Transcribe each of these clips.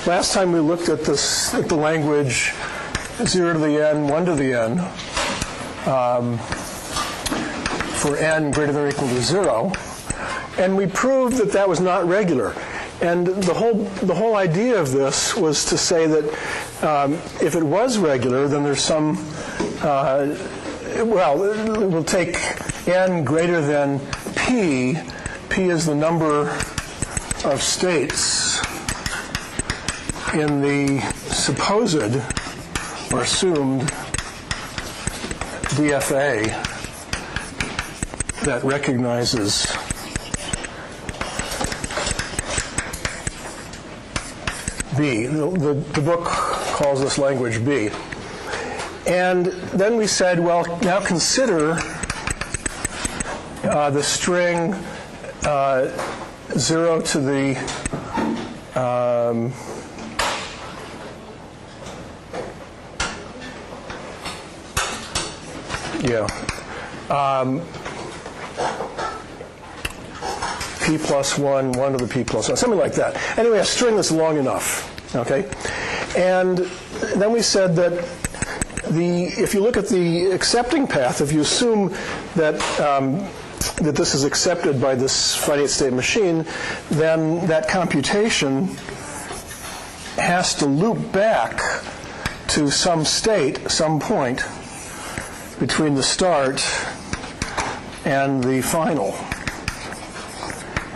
last time we looked at this, at the language 0 to the n, 1 to the n, for n greater than or equal to 0, and we proved that that was not regular. And the whole idea of this was to say that if it was regular, then there's some, well, we'll take n greater than p. P is the number of states in the supposed or assumed DFA that recognizes B. The book calls this language B. And then we said, well, now consider the string 0 to the p plus 1, 1 to the p plus 1, something like that. Anyway, a string that's long enough, okay? And then we said that if you look at the accepting path, if you assume that that this is accepted by this finite state machine, then that computation has to loop back to some state, some point between the start and the final.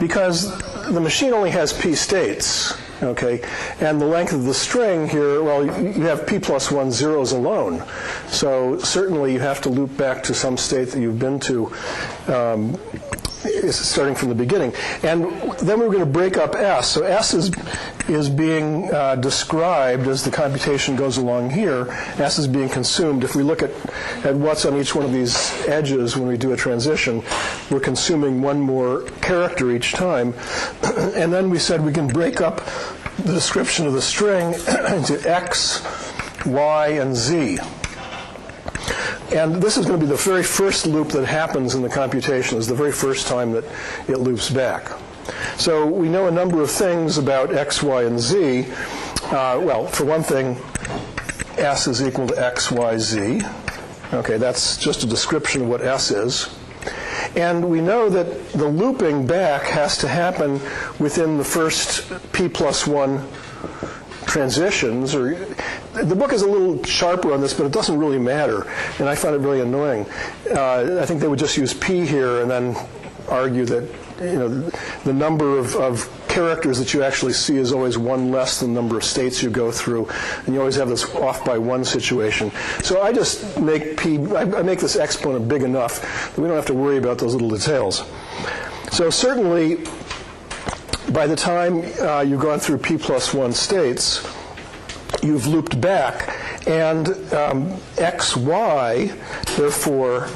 Because the machine only has p states, okay, and the length of the string here, well, you have p plus 1 zeros alone. So certainly you have to loop back to some state that you've been to starting from the beginning. And then we're going to break up S. So S is being described as the computation goes along here. S is being consumed. If we look at what's on each one of these edges when we do a transition, we're consuming one more character each time. And then we said we can break up the description of the string into X, Y, and Z. And this is going to be the very first loop that happens in the computation. It's the very first time that it loops back. So we know a number of things about X, Y, and Z. Well, for one thing, S is equal to X, Y, Z. Okay, that's just a description of what S is. And we know that the looping back has to happen within the first p plus 1 transitions. Or the book is a little sharper on this, but it doesn't really matter, and I find it really annoying. I think they would just use p here and then argue that the number of characters that you actually see is always one less than the number of states you go through, and you always have this off by 1 situation. So I just make I make this exponent big enough that we don't have to worry about those little details. So certainly, by the time you've gone through p plus 1 states, you've looped back, and x, y, therefore,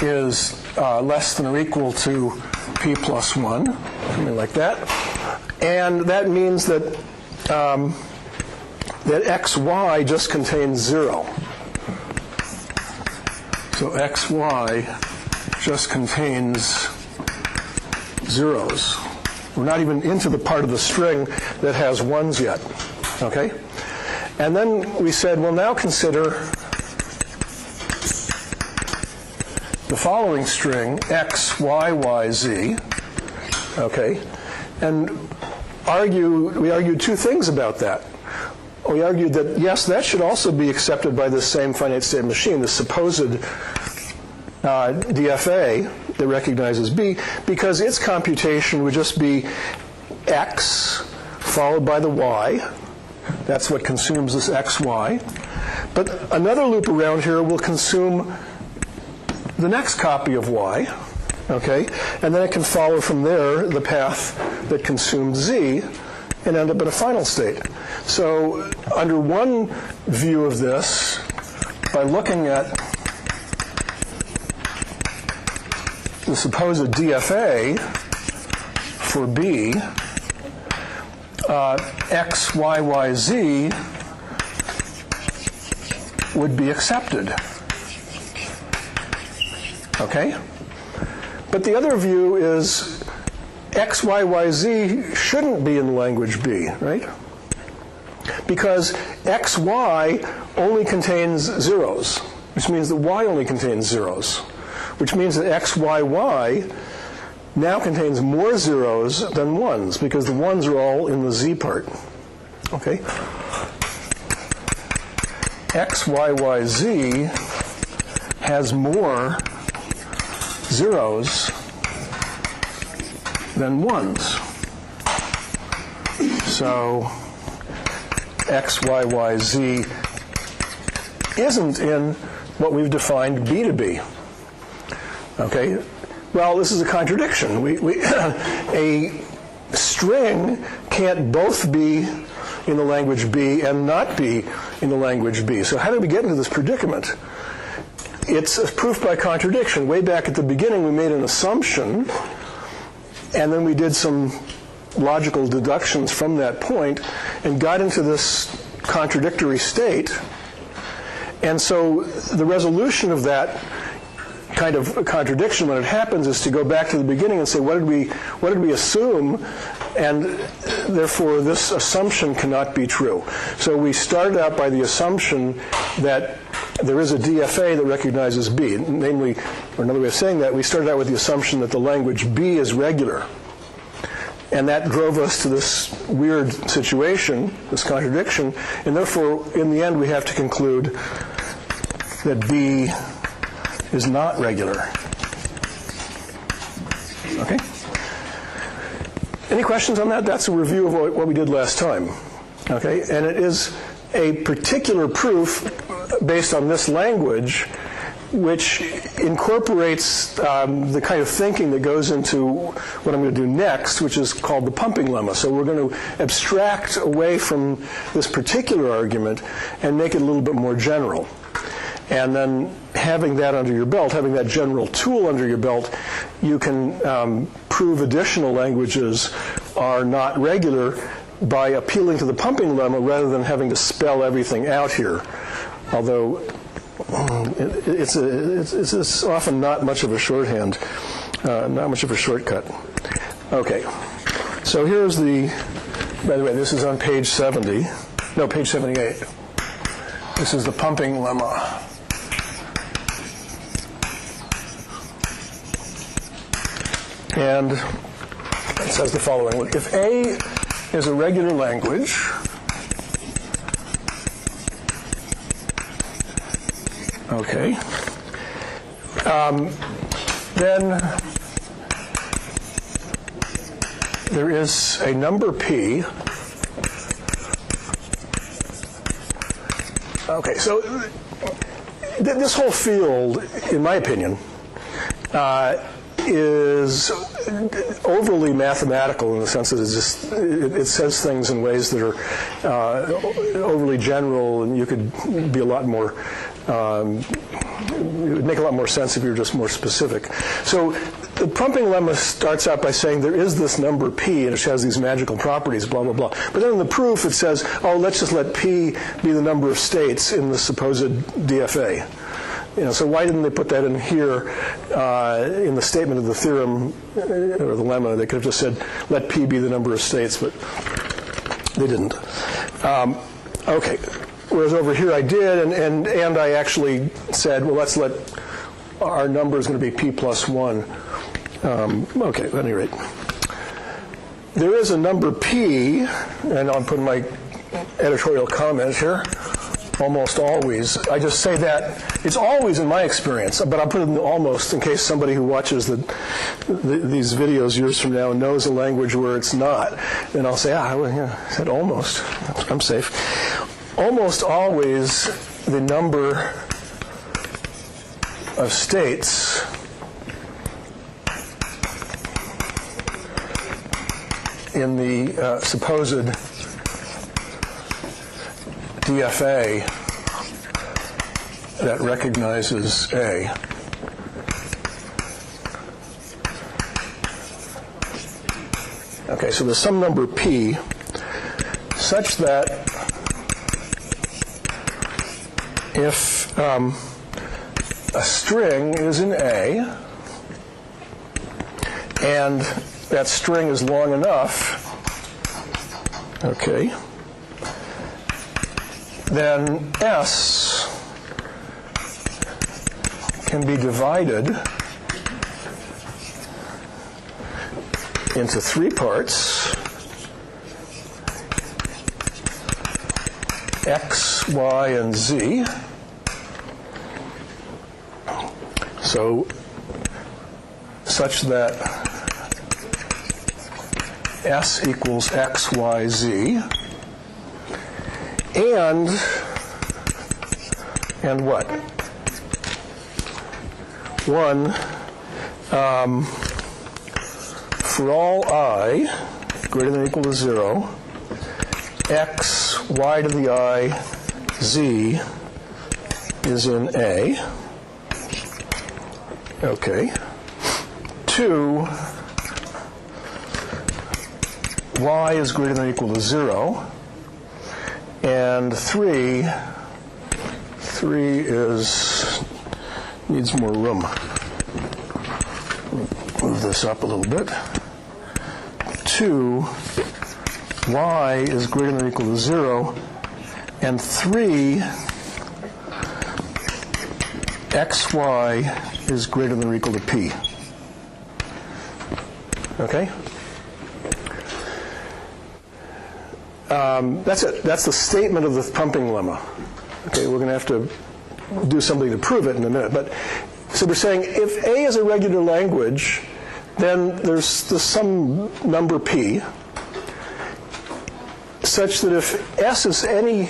is less than or equal to p plus 1, something like that. And that means that that xy just contains 0. So xy just contains zeros. We're not even into the part of the string that has 1s yet, okay? And then we said, well, now consider the following string, x, y, y, z, okay? And we argued two things about that. We argued that, yes, that should also be accepted by this same finite state machine, the supposed DFA that recognizes B, because its computation would just be x followed by the y. That's what consumes this xy. But another loop around here will consume the next copy of y, okay? And then it can follow from there the path that consumed z and end up in a final state. So under one view of this, by looking at the supposed DFA for B, X, Y, Y, Z would be accepted. Okay? But the other view is X, Y, Y, Z shouldn't be in language B, right? Because X, Y only contains zeros, which means that Y only contains zeros, which means that X, Y, Y now contains more zeros than ones, because the ones are all in the Z part. Okay? X, Y, Y, Z has more zeros than ones. So X, Y, Y, Z isn't in what we've defined B to be. Okay? Well, this is a contradiction. A string can't both be in the language B and not be in the language B. So how did we get into this predicament? It's a proof by contradiction. Way back at the beginning, we made an assumption, and then we did some logical deductions from that point and got into this contradictory state. And so the resolution of that kind of a contradiction when it happens is to go back to the beginning and say, what did we assume? And therefore, this assumption cannot be true. So we started out by the assumption that there is a DFA that recognizes B. Namely, or another way of saying that, we started out with the assumption that the language B is regular. And that drove us to this weird situation, this contradiction, and therefore, in the end, we have to conclude that B is not regular. Okay? Any questions on that? That's a review of what we did last time. Okay? And it is a particular proof based on this language which incorporates the kind of thinking that goes into what I'm going to do next, which is called the pumping lemma. So we're going to abstract away from this particular argument and make it a little bit more general. And then having that under your belt, having that general tool under your belt, you can prove additional languages are not regular by appealing to the pumping lemma rather than having to spell everything out here. Although it's often not much of a shorthand, not much of a shortcut. Okay, so here's the, by the way, this is on page 70. No, page 78. This is the pumping lemma. And it says the following. If A is a regular language, okay, then there is a number P. Okay, so this whole field, in my opinion, is overly mathematical in the sense that it says things in ways that are overly general, and you could be a lot more, it would make a lot more sense if you were just more specific. So the pumping lemma starts out by saying there is this number P, and it has these magical properties, blah, blah, blah. But then in the proof it says, oh, let's just let P be the number of states in the supposed DFA. You know, so why didn't they put that in here in the statement of the theorem or the lemma? They could have just said, let P be the number of states, but they didn't. Okay. Whereas over here I did, and I actually said, well, let's let our number is going to be P plus 1. Okay, at any rate. There is a number P, and I'll put my editorial comment here. Almost always. I just say that it's always in my experience, but I'll put it in almost in case somebody who watches these videos years from now knows a language where it's not. Then I'll say, well, yeah, I said almost. I'm safe. Almost always the number of states in the supposed DFA that recognizes A. Okay, so there's some number P such that if a string is in A and that string is long enough, okay, then S can be divided into 3 parts, X, Y, and Z. So, such that S equals X, Y, Z, and what? 1, for all I greater than or equal to 0, X, Y to the I, Z is in A. Okay. 2, Y is greater than or equal to 0. And 3 needs more room. Move this up a little bit. 2, Y is greater than or equal to 0. And 3, XY is greater than or equal to P. Okay? That's it. That's the statement of the pumping lemma. Okay, we're going to have to do something to prove it in a minute. But so we're saying if A is a regular language, then there's some number P, such that if S is any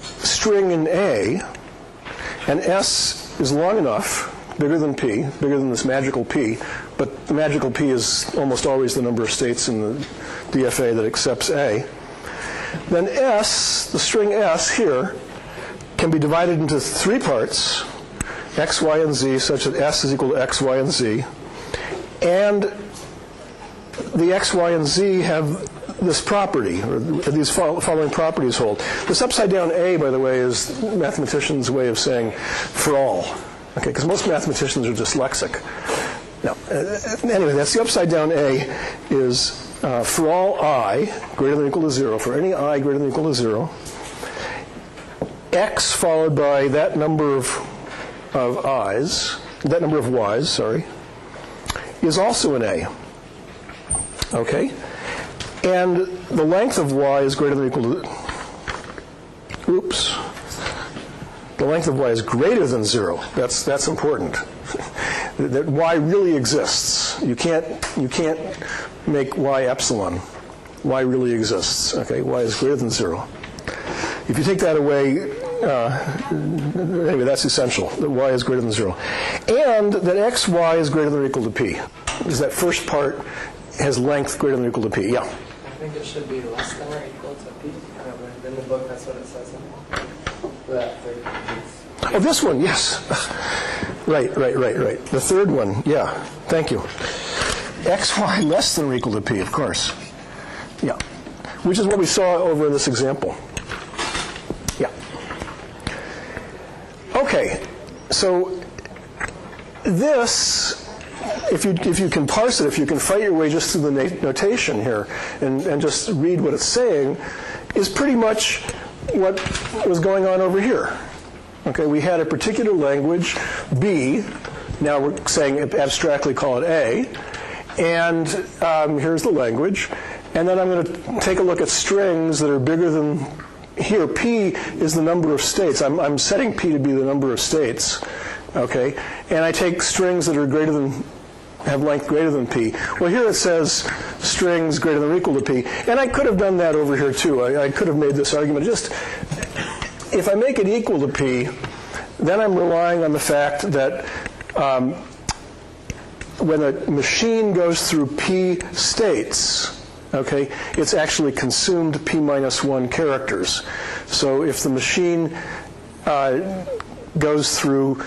string in A, and S is long enough, bigger than P, bigger than this magical P, but the magical P is almost always the number of states in the DFA that accepts A, then S, the string S here, can be divided into 3 parts, X, Y, and Z, such that S is equal to X, Y, and Z, and the X, Y, and Z have this property, or these following properties hold. This upside down A, by the way, is mathematicians' way of saying for all. Okay, because most mathematicians are dyslexic. Now, anyway, that's the upside down A is for all I greater than or equal to 0, for any I greater than or equal to 0, X followed by that number of I's, that number of Y's, sorry, is also an A. Okay? And the length of Y is greater than or equal to, the length of Y is greater than 0. That's important. That Y really exists. You can't make Y epsilon. Y really exists. Okay, Y is greater than 0. If you take that away, anyway, that's essential, that Y is greater than 0. And that XY is greater than or equal to P. Because that first part has length greater than or equal to P. Yeah? I think it should be less than or equal to P. In the book, that's what it says. That third piece. Oh, this one, yes. Right. The third one, yeah. Thank you. XY less than or equal to P, of course. Yeah. Which is what we saw over in this example. Yeah. Okay. So this, if you can parse it, if you can fight your way just through the notation here and just read what it's saying, is pretty much what was going on over here. Okay, we had a particular language, B, now we're saying abstractly call it A, and here's the language, and then I'm going to take a look at strings that are bigger than, here P is the number of states. I'm setting P to be the number of states, okay, and I take strings that are greater than, have length greater than P. Well, here it says strings greater than or equal to P, and I could have done that over here too. I could have made this argument. Just, if I make it equal to P, then I'm relying on the fact that when a machine goes through P states, okay, it's actually consumed P minus 1 characters. So if the machine goes through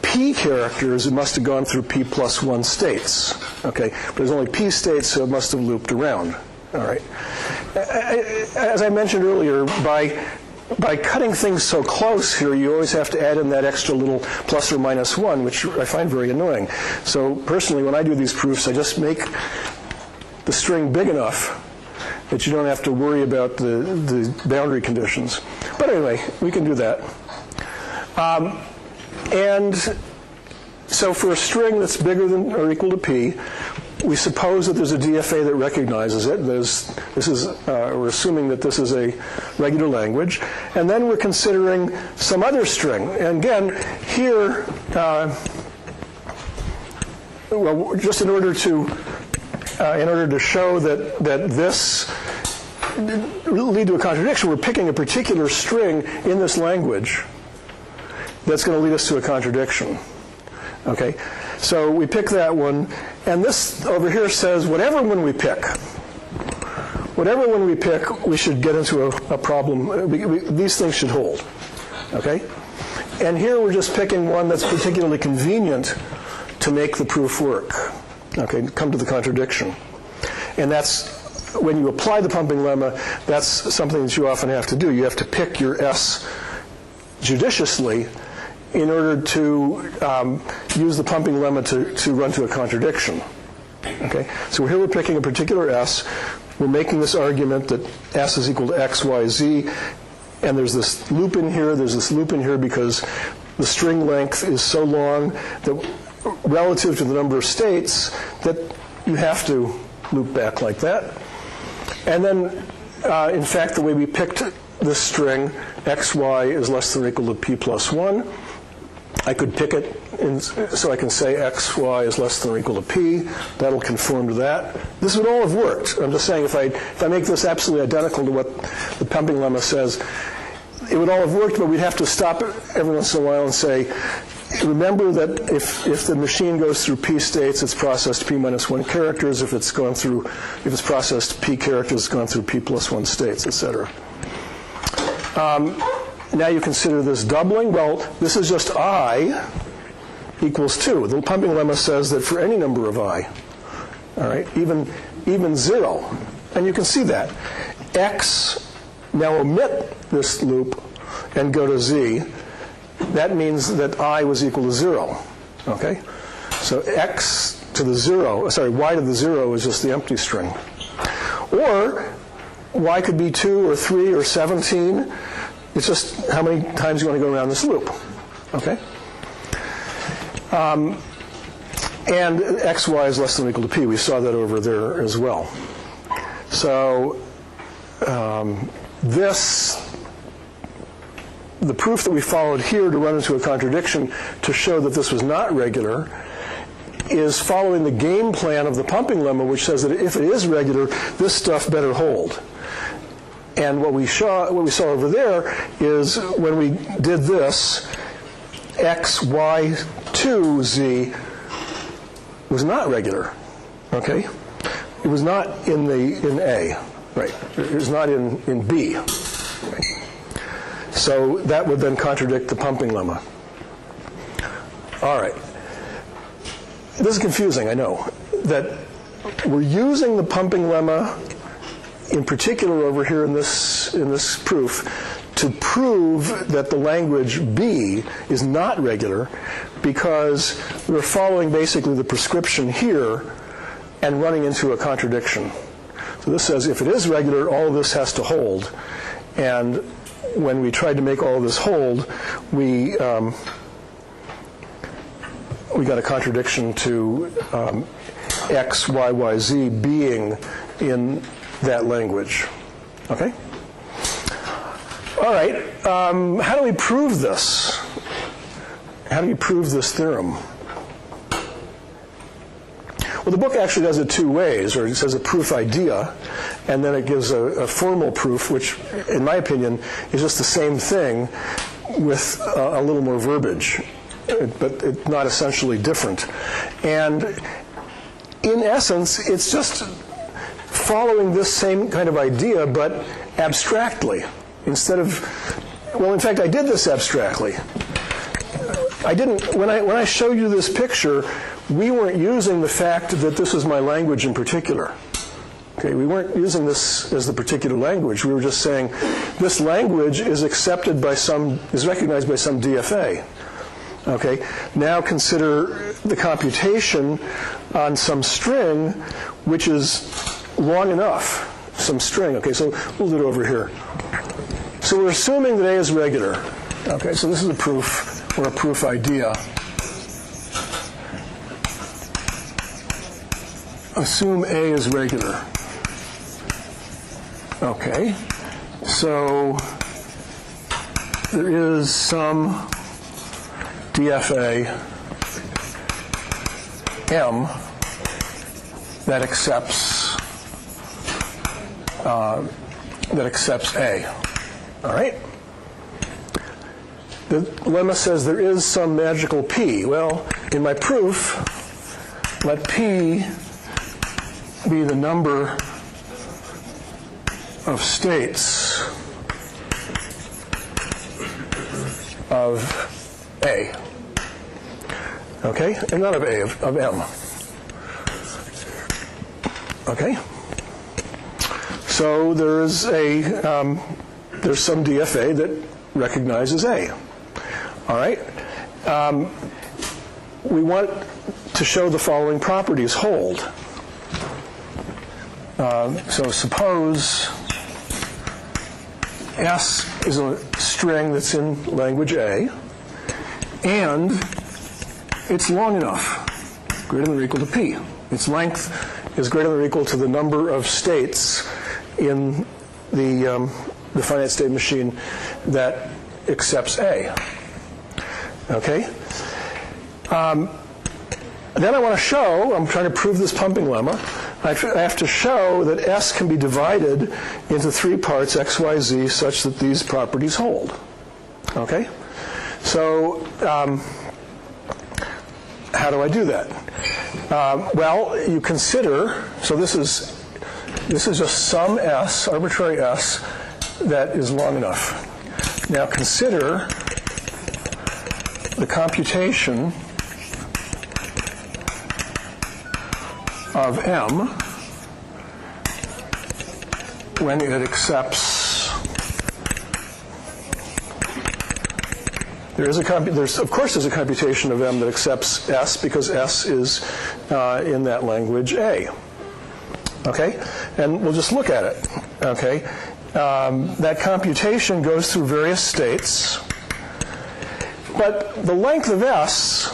P characters, it must have gone through P plus 1 states. Okay, but there's only P states, so it must have looped around. All right. As I mentioned earlier, by by cutting things so close here, you always have to add in that extra little plus or minus 1, which I find very annoying. So personally, when I do these proofs, I just make the string big enough that you don't have to worry about the boundary conditions. But anyway, we can do that. And so for a string that's bigger than or equal to p, we suppose that there's a DFA that recognizes it. We're assuming that this is a regular language. And then we're considering some other string. And again, here, well, just in order to show that this will lead to a contradiction, we're picking a particular string in this language that's going to lead us to a contradiction. Okay? So we pick that one, and this over here says whatever one we pick, we should get into a problem. These things should hold. Okay? And here we're just picking one that's particularly convenient to make the proof work. Okay, come to the contradiction. And that's, when you apply the pumping lemma, that's something that you often have to do. You have to pick your S judiciously in order to use the pumping lemma to run to a contradiction. Okay, so here we're picking a particular S. We're making this argument that S is equal to X, Y, Z, and there's this loop in here, because the string length is so long that relative to the number of states that you have to loop back like that. And then, in fact, the way we picked this string, xy is less than or equal to p plus 1, I could pick it, so I can say xy is less than or equal to p. That'll conform to that. This would all have worked. I'm just saying if I make this absolutely identical to what the pumping lemma says, it would all have worked, but we'd have to stop every once in a while and say, remember that if the machine goes through p states, it's processed p minus 1 characters. If it's processed p characters, it's gone through p plus 1 states, etc. Now you consider this doubling. Well, this is just I equals 2. The pumping lemma says that for any number of I, all right, even 0, and you can see that. X, now omit this loop and go to Z. That means that I was equal to 0, okay? So X to the 0, sorry, Y to the 0 is just the empty string. Or Y could be 2 or 3 or 17. It's just how many times you want to go around this loop, okay? And xy is less than or equal to p. We saw that over there as well. So the proof that we followed here to run into a contradiction to show that this was not regular is following the game plan of the pumping lemma, which says that if it is regular, this stuff better hold. And what we saw over there is when we did this, x, y, 2, z was not regular. Okay? It was not in A, right? It was not in B. Right? So that would then contradict the pumping lemma. All right. This is confusing, I know, that we're using the pumping lemma in particular over here in this proof to prove that the language B is not regular because we're following basically the prescription here and running into a contradiction. So this says if it is regular, all of this has to hold. And when we tried to make all of this hold, we got a contradiction to X, Y, Y, Z being in that language. Okay? All right. How do we prove this? How do you prove this theorem? Well, the book actually does it two ways, or it says a proof idea, and then it gives a formal proof, which, in my opinion, is just the same thing with a little more verbiage, but it's not essentially different. And in essence, it's just following this same kind of idea, but abstractly. Instead of, well, in fact, I did this abstractly. I didn't, when I showed you this picture, we weren't using the fact that this is my language in particular. Okay, we weren't using this as the particular language. We were just saying this language is accepted by is recognized by some DFA. Okay, now consider the computation on some string which is long enough, some string. Okay, so we'll do it over here. So we're assuming that A is regular. Okay, so this is a proof, or a proof idea. Assume A is regular. Okay, so there is some DFA M that accepts A. All right. The lemma says there is some magical P. Well, in my proof, let P be the number of states of A. Okay? And not of A, of M. Okay? So there's some DFA that recognizes A. All right? We want to show the following properties hold. So suppose S is a string that's in language A, and it's long enough, greater than or equal to P. Its length is greater than or equal to the number of states in the finite state machine that accepts A. Okay? Then I want to show, I'm trying to prove this pumping lemma, I have to show that S can be divided into 3 parts, X, Y, Z, such that these properties hold. Okay? So how do I do that? Well, you consider, so this is just some S, arbitrary S, that is long enough. Now consider the computation of M when it accepts. Of course there's a computation of M that accepts S, because S is in that language A. Okay? And we'll just look at it. Okay? That computation goes through various states, but the length of S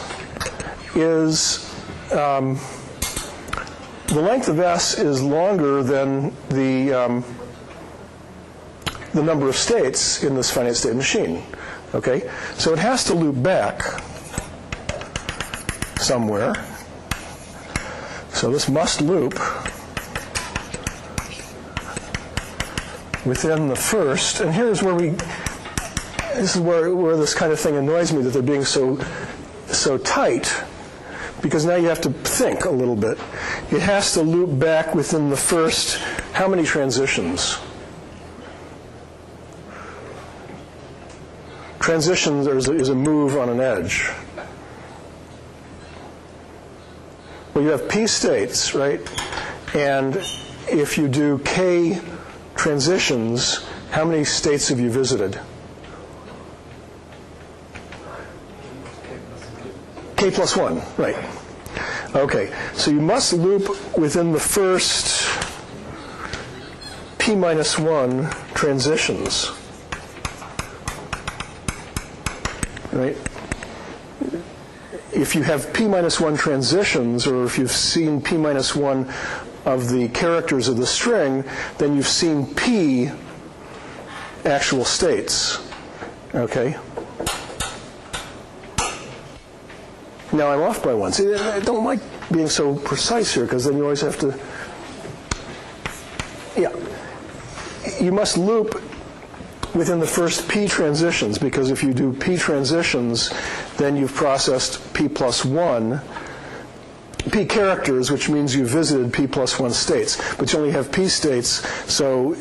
is longer than the number of states in this finite state machine. Okay? So it has to loop back somewhere. So this must loop within the first, and here's where this is where this kind of thing annoys me, that they're being so tight, because now you have to think a little bit. It has to loop back within the first, how many transitions? Transitions is a move on an edge. Well, you have P states, right? And if you do K transitions, how many states have you visited? K plus 1, right. Okay, so you must loop within the first P minus 1 transitions. Right? If you have P minus 1 transitions, or if you've seen P minus 1 of the characters of the string, then you've seen P actual states. Okay? Now I'm off by 1. See, I don't like being so precise here, because then you always have to... Yeah. You must loop within the first P transitions, because if you do P transitions, then you've processed P plus 1, P characters, which means you visited P plus 1 states. But you only have P states, so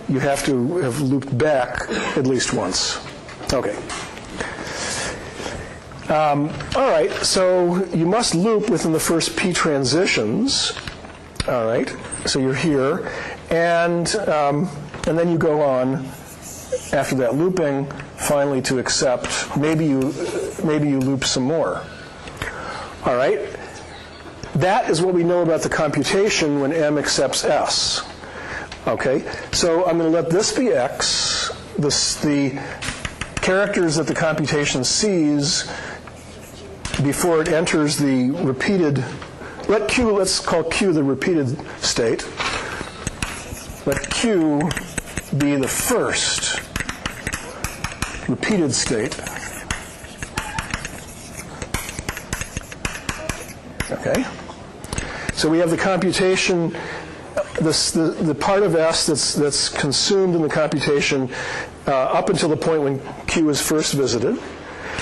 you have to have looped back at least once. Okay. All right, so you must loop within the first P transitions, All right, so you're here, and then you go on after that looping, finally to accept. Maybe you loop some more. All right, that is what we know about the computation when m accepts s. Okay, so I'm going to let this be x. The characters that the computation sees before it enters the repeated. Let's call q the repeated state. Let q be the first repeated state. Okay. So we have the computation, the part of S that's consumed in the computation up until the point when q is first visited.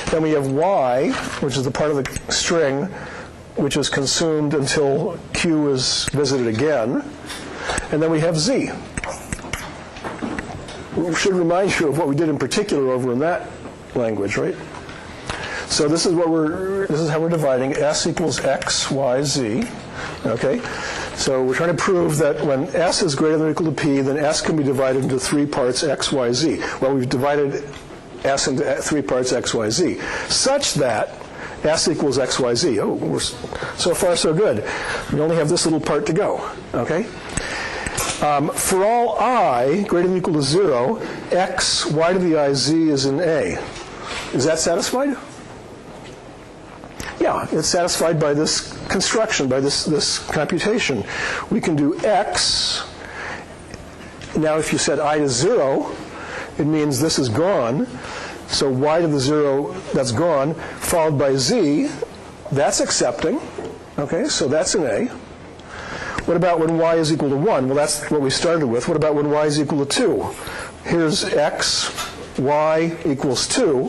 Then we have y, which is the part of the string which is consumed until q is visited again. And then we have z. We should remind you of what we did in particular over in that language, right? So this is how we're dividing. S equals x, y, z. Okay? So we're trying to prove that when s is greater than or equal to p, then s can be divided into 3 parts x, y, z. Well, we've divided s into 3 parts x, y, z, such that s equals x, y, z. Oh, so far so good. We only have this little part to go. Okay? For all I greater than or equal to 0, x, y to the I, z is in A. Is that satisfied? Yeah, it's satisfied by this construction, by this computation. We can do x. Now, if you set I to 0, it means this is gone. So y to the 0, that's gone, followed by z. That's accepting. Okay, so that's an A. What about when y is equal to 1? Well, that's what we started with. What about when y is equal to 2? Here's x, y equals 2,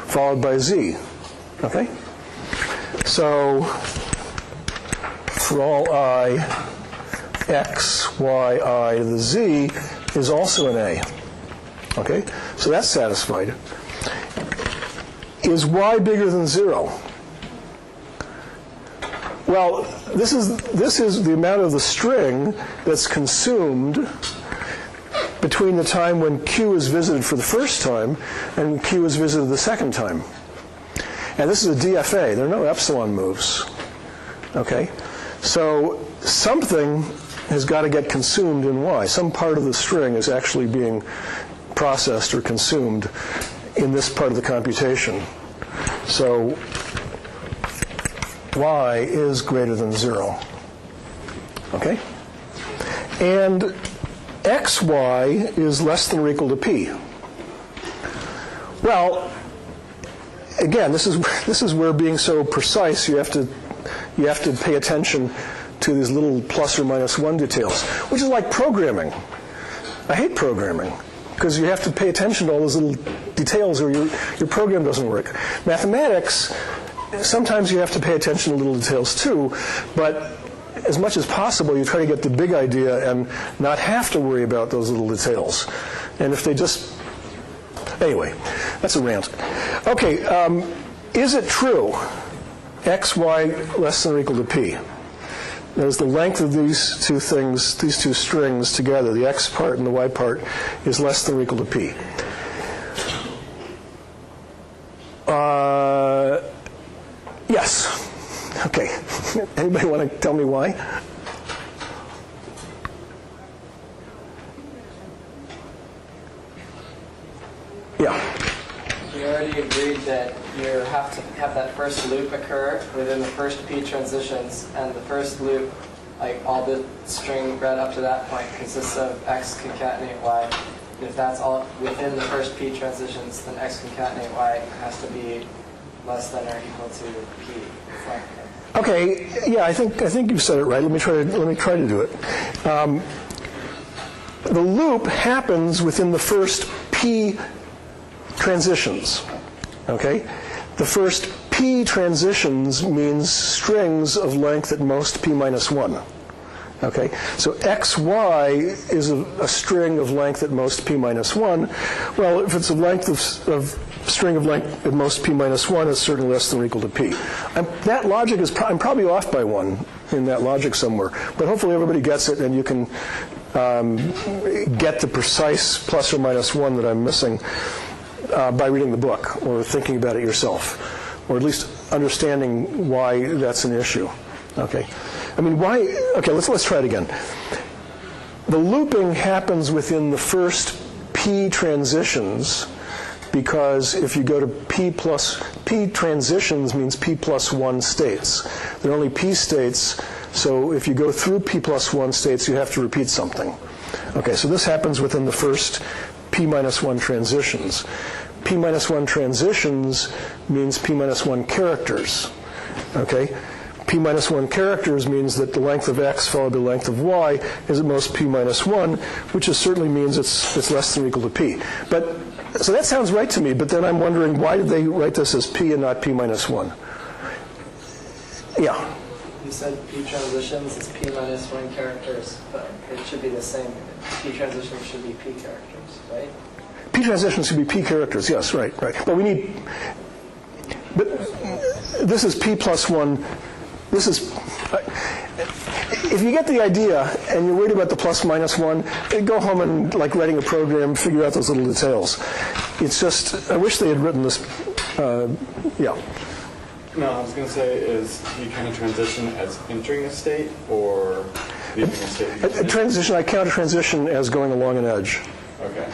followed by z. Okay? So, for all I, x, y, I to the z is also an A. Okay? So that's satisfied. Is y bigger than 0? Well, this is the amount of the string that's consumed between the time when q is visited for the first time and when q is visited the second time. And this is a DFA. There are no epsilon moves. Okay? So something has got to get consumed in y. Some part of the string is actually being processed or consumed in this part of the computation. So y is greater than 0. Okay? And xy is less than or equal to p. Well, again, this is where being so precise, you have to pay attention to these little plus or minus 1 details, which is like programming. I hate programming because you have to pay attention to all those little details or your program doesn't work. Mathematics, sometimes you have to pay attention to little details too, but as much as possible you try to get the big idea and not have to worry about those little details. And if they just... Anyway, that's a rant. Okay, is it true x, y less than or equal to p? That is, the length of these two things, these two strings together, the x part and the y part, is less than or equal to p. Yes. Okay. Anybody want to tell me why? Yeah. We already agreed that you have to have that first loop occur within the first p transitions, and the first loop, like all the string read up to that point, consists of x concatenate y. If that's all within the first p transitions, then x concatenate y has to be less than or equal to p. Okay. Yeah, I think you said it right. Let me try to do it. The loop happens within the first p transitions. Okay? The first p transitions means strings of length at most p minus 1. Okay? So xy is a string of length at most p minus 1. Well, if it's a length of string of length at most p minus 1, it's certainly less than or equal to p. That logic is I'm probably off by 1. in that logic somewhere. But hopefully everybody gets it, and you can get the precise plus or minus 1 that I'm missing by reading the book or thinking about it yourself, or at least understanding why that's an issue. Okay, I mean, why? Okay, let's try it again. The looping happens within the first P transitions, because if you go to P transitions means P plus 1 states. There are only P states, so if you go through P plus 1 states, you have to repeat something. Okay, so this happens within the first P minus 1 transitions. P minus 1 transitions means P minus 1 characters. Okay? P minus 1 characters means that the length of x followed by the length of y is at most P minus 1, which certainly means it's less than or equal to P. So that sounds right to me, but then I'm wondering, why did they write this as P and not P minus 1? Yeah? You said P transitions is P minus 1 characters, but it should be the same. P transitions should be P characters, right? P transitions should be P characters, yes, right. But this is P plus 1. This is, if you get the idea and you're worried about the plus minus 1, go home and, like writing a program, figure out those little details. It's just, I wish they had written this, yeah. No, I was going to say, is you kind of transition as entering a state or leaving a state? A transition, I count a transition as going along an edge. Okay.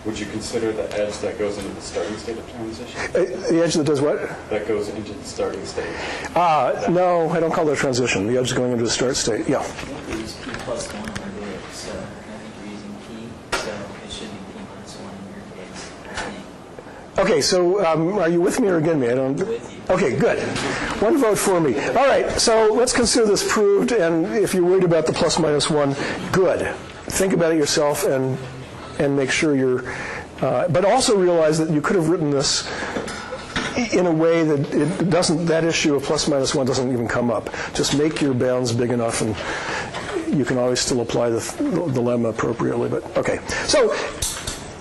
Would you consider the edge that goes into the starting state of transition? The edge that does what? That goes into the starting state. No, I don't call that a transition. The edge is going into the start state, yeah. I think we use P plus 1 over there, so I think you're using P, so it should be P minus 1 in your case, I think. Okay, so are you with me or against me? I don't. With you. Okay, good. One vote for me. All right, so let's consider this proved, and if you're worried about the plus minus 1, good. Think about it yourself and make sure you're, but also realize that you could have written this in a way that it doesn't, that issue of plus minus 1 doesn't even come up. Just make your bounds big enough, and you can always still apply the lemma appropriately. But okay, so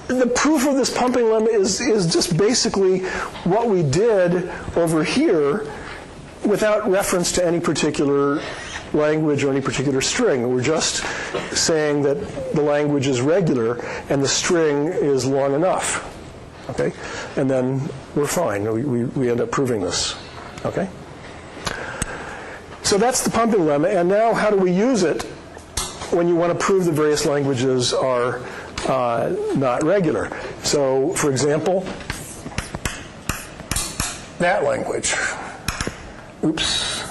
the proof of this pumping lemma is just basically what we did over here without reference to any particular language or any particular string. We're just saying that the language is regular and the string is long enough. Okay? And then we're fine. We end up proving this. Okay? So that's the pumping lemma. And now how do we use it when you want to prove that various languages are not regular? So, for example, that language. Oops.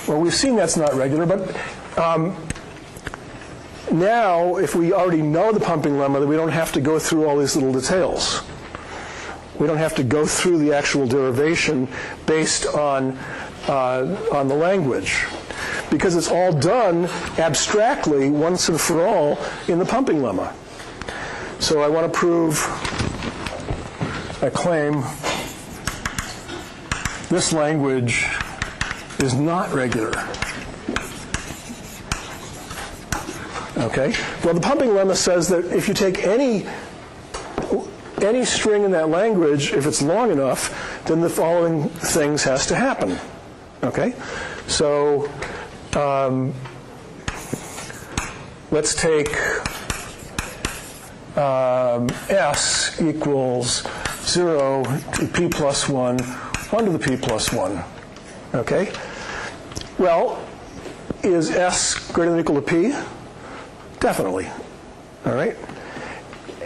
Well, we've seen that's not regular, but now, if we already know the pumping lemma, we don't have to go through all these little details. We don't have to go through the actual derivation based on the language, because it's all done abstractly once and for all in the pumping lemma. So I want to prove, I claim this language is not regular. Okay? Well, the pumping lemma says that if you take any string in that language, if it's long enough, then the following things has to happen. Okay? So let's take S equals 0 to P plus 1, 1 to the P plus 1. Okay? Well, is S greater than or equal to P? Definitely. All right?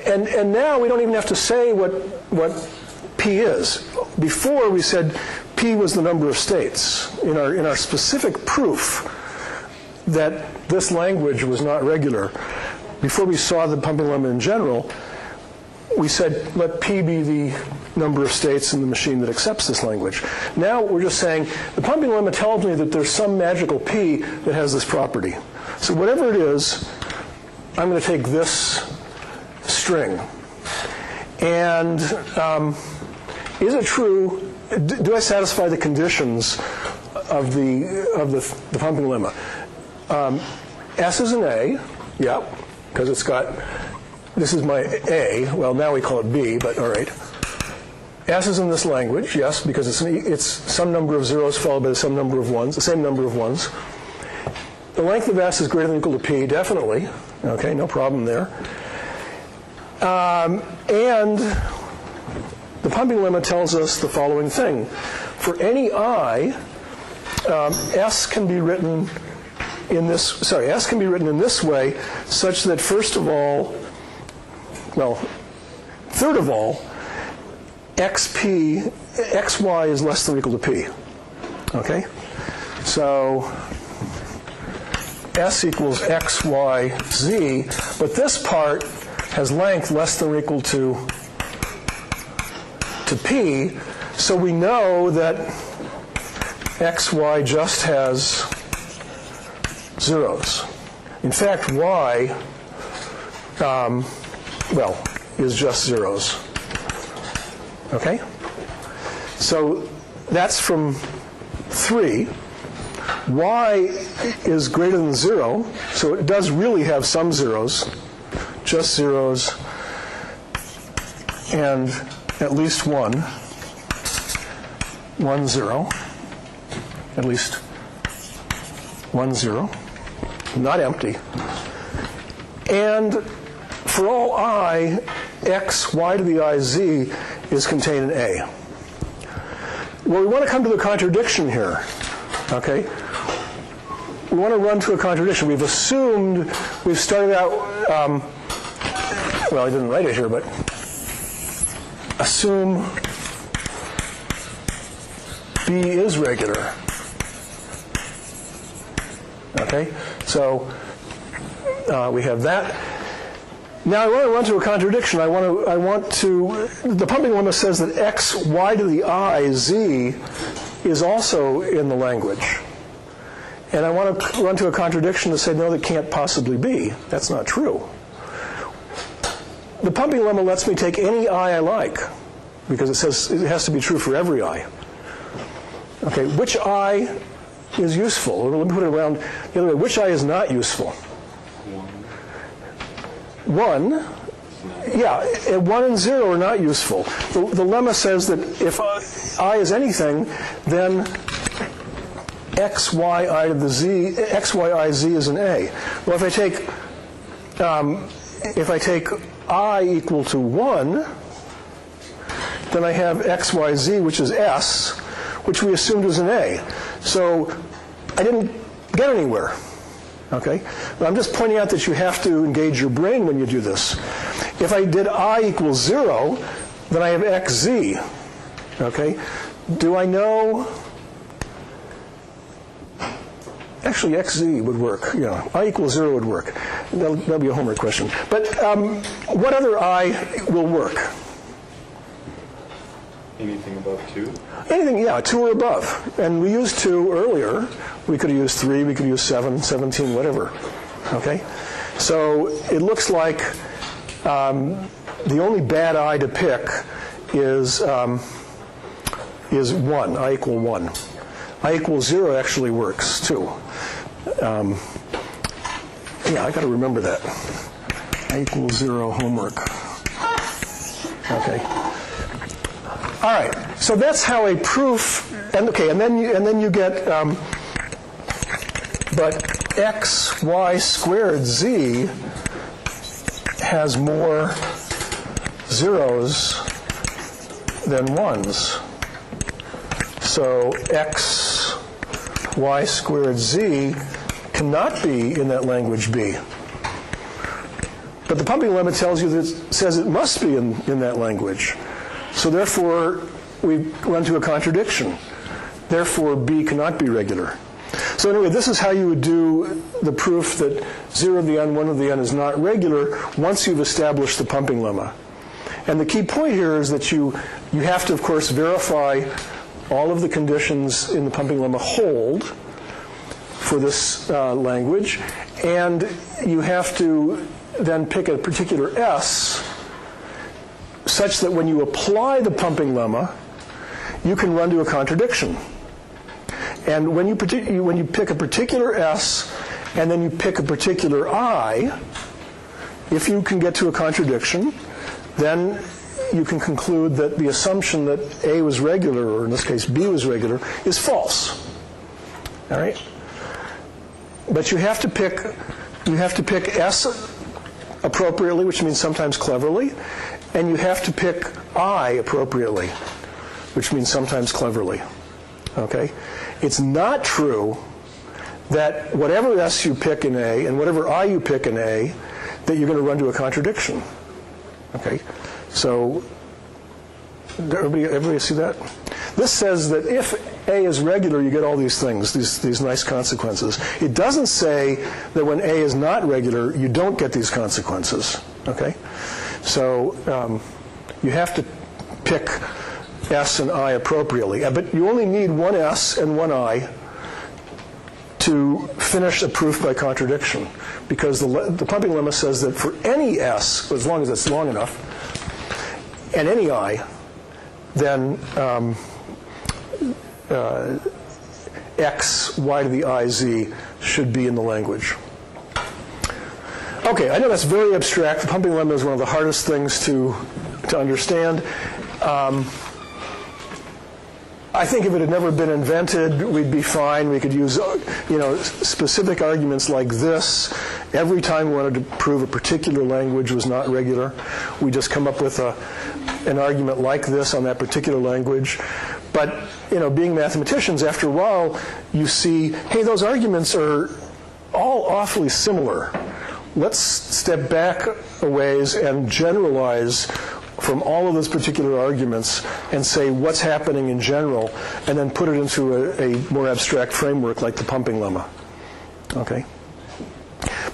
And now we don't even have to say what P is. Before we said P was the number of states. In our specific proof that this language was not regular, before we saw the pumping lemma in general, we said let P be the number of states in the machine that accepts this language. Now we're just saying the pumping lemma tells me that there's some magical P that has this property. So whatever it is, I'm going to take this string. And is it true, do I satisfy the conditions of the pumping lemma? S is an A, yep, because it's got, this is my A, well now we call it B, but all right. S is in this language, yes, because it's some number of zeros followed by some number of ones, the same number of ones. The length of S is greater than or equal to P, definitely. Okay, no problem there. And the pumping lemma tells us the following thing. For any I, S can be written in this, S can be written in this way, such that third of all, xy is less than or equal to P. Okay? So S equals xyz, but this part has length less than or equal to P, so we know that xy just has zeros. In fact, y, is just zeros. Okay? So that's from 3. Y is greater than 0, so it does really have some zeros, just zeros, and at least 1 0, at least 1 0, not empty. And for all I, x, y to the I, z is contained in A. Well, we want to come to the contradiction here, okay? We want to run to a contradiction. We've started out, I didn't write it here, but assume B is regular. Okay, so we have that. Now I want to run to a contradiction. I want to. The pumping lemma says that x, y to the I, z is also in the language. And I want to run to a contradiction to say, no, that can't possibly be. That's not true. The pumping lemma lets me take any I like, because it says it has to be true for every I. Okay, which I is useful? Or let me put it around the other way. Which I is not useful? 1. Yeah, 1 and 0 are not useful. The lemma says that if I is anything, then xyi to the z, xyiz is an A. Well, if I take I equal to 1, then I have xyz, which is S, which we assumed was an A. So I didn't get anywhere. Okay? But I'm just pointing out that you have to engage your brain when you do this. If I did I equals 0, then I have xz. Okay? Do I know? Actually, xz would work. Yeah, I equals 0 would work. That'll be a homework question. But what other I will work? Anything above 2? Anything, yeah, 2 or above. And we used 2 earlier. We could have used 3, we could use 7, 17, whatever. Okay? So it looks like the only bad I to pick is 1, I equal 1. I equals 0 actually works, too. Yeah, I got to remember that. I equals 0 homework. Okay. All right. So that's how a proof. And then you get. But x y squared z has more zeros than 1s. So x y squared z cannot be in that language B. But the pumping lemma says it must be in that language. So therefore, we run to a contradiction. Therefore, B cannot be regular. So anyway, this is how you would do the proof that 0 of the n, 1 of the n is not regular once you've established the pumping lemma. And the key point here is that you have to, of course, verify all of the conditions in the pumping lemma hold for this language, and you have to then pick a particular S such that when you apply the pumping lemma, you can run to a contradiction. And when you pick a particular S and then you pick a particular I, if you can get to a contradiction, then you can conclude that the assumption that A was regular, or in this case B was regular, is false. All right? But you have to pick S appropriately, which means sometimes cleverly, and you have to pick I appropriately, which means sometimes cleverly. Okay? It's not true that whatever S you pick in A and whatever I you pick in A, that you're going to run to a contradiction. Okay? So, everybody see that? This says that if A is regular, you get all these things, these nice consequences. It doesn't say that when A is not regular, you don't get these consequences. Okay? So, you have to pick S and I appropriately. But you only need one S and one I to finish a proof by contradiction, because the pumping lemma says that for any S, as long as it's long enough, and any I, then X, Y to the I, Z should be in the language. Okay, I know that's very abstract. The pumping lemma is one of the hardest things to understand. I think if it had never been invented, we'd be fine. We could use, specific arguments like this. Every time we wanted to prove a particular language was not regular, we just come up with an argument like this on that particular language. But, being mathematicians, after a while, you see, hey, those arguments are all awfully similar. Let's step back a ways and generalize from all of those particular arguments and say what's happening in general, and then put it into a more abstract framework like the pumping lemma. Okay?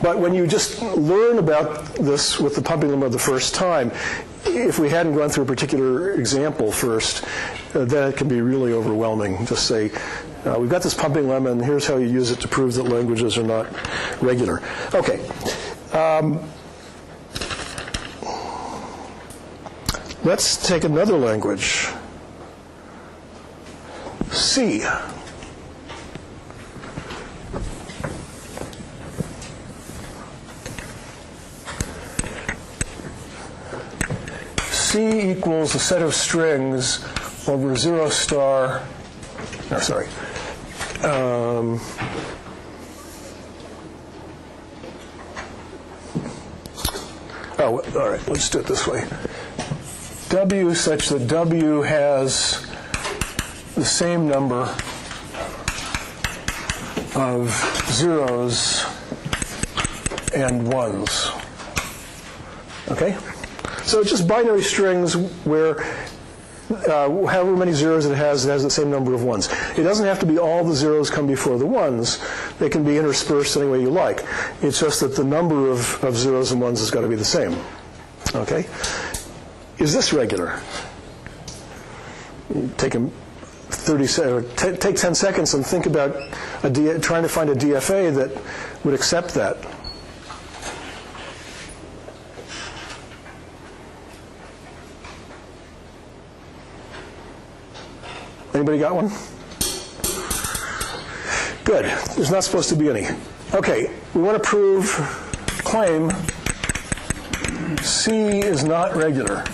But when you just learn about this with the pumping lemma the first time, if we hadn't gone through a particular example first, then it can be really overwhelming. Just say, we've got this pumping lemma, and here's how you use it to prove that languages are not regular. Okay. Let's take another language. C. C equals a set of strings over 0 star. No, sorry. All right, let's do it this way. W such that W has the same number of zeros and ones. Okay? So it's just binary strings where however many zeros it has the same number of ones. It doesn't have to be all the zeros come before the ones. They can be interspersed any way you like. It's just that the number of zeros and ones has got to be the same. Okay? Is this regular? Take 10 seconds and think about trying to find a DFA that would accept that. Anybody got one? Good. There's not supposed to be any. Okay, we want to claim C is not regular.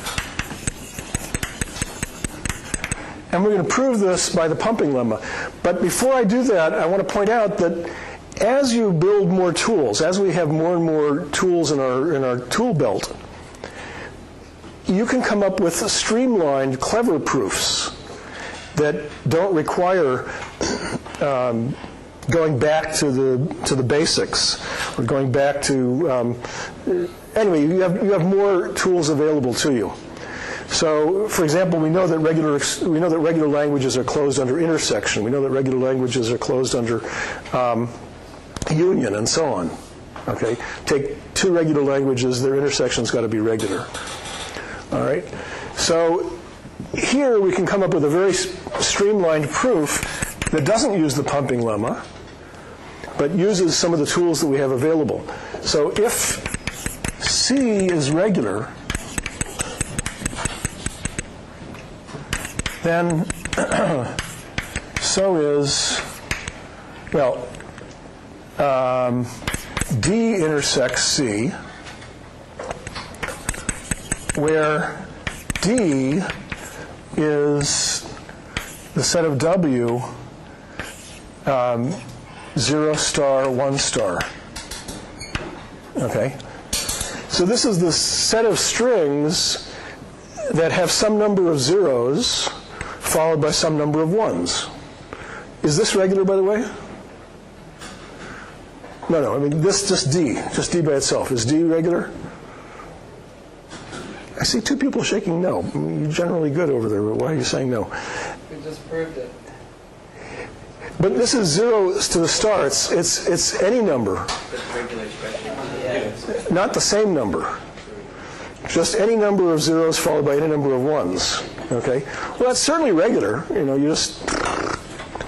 And we're going to prove this by the pumping lemma. But before I do that, I want to point out that as you build more tools, as we have more and more tools in our tool belt, you can come up with streamlined, clever proofs that don't require going back to the basics or going back to anyway. You have more tools available to you. So, for example, we know that regular languages are closed under intersection. We know that regular languages are closed under union, and so on. Okay, take two regular languages; their intersection's got to be regular. All right. So here we can come up with a very streamlined proof that doesn't use the pumping lemma, but uses some of the tools that we have available. So if C is regular, then so is, well, D intersects C, where D is the set of W 0 star 1 star. Okay? So this is the set of strings that have some number of zeros followed by some number of ones. Is this regular, by the way? No, I mean this, just D by itself. Is D regular? I see two people shaking no. You're generally good over there, but why are you saying no? We just proved it. But this is 0 to the star. It's any number. Regular expression. Yeah. Not the same number. Just any number of zeros followed by any number of ones. Okay? Well, that's certainly regular. You know, you're just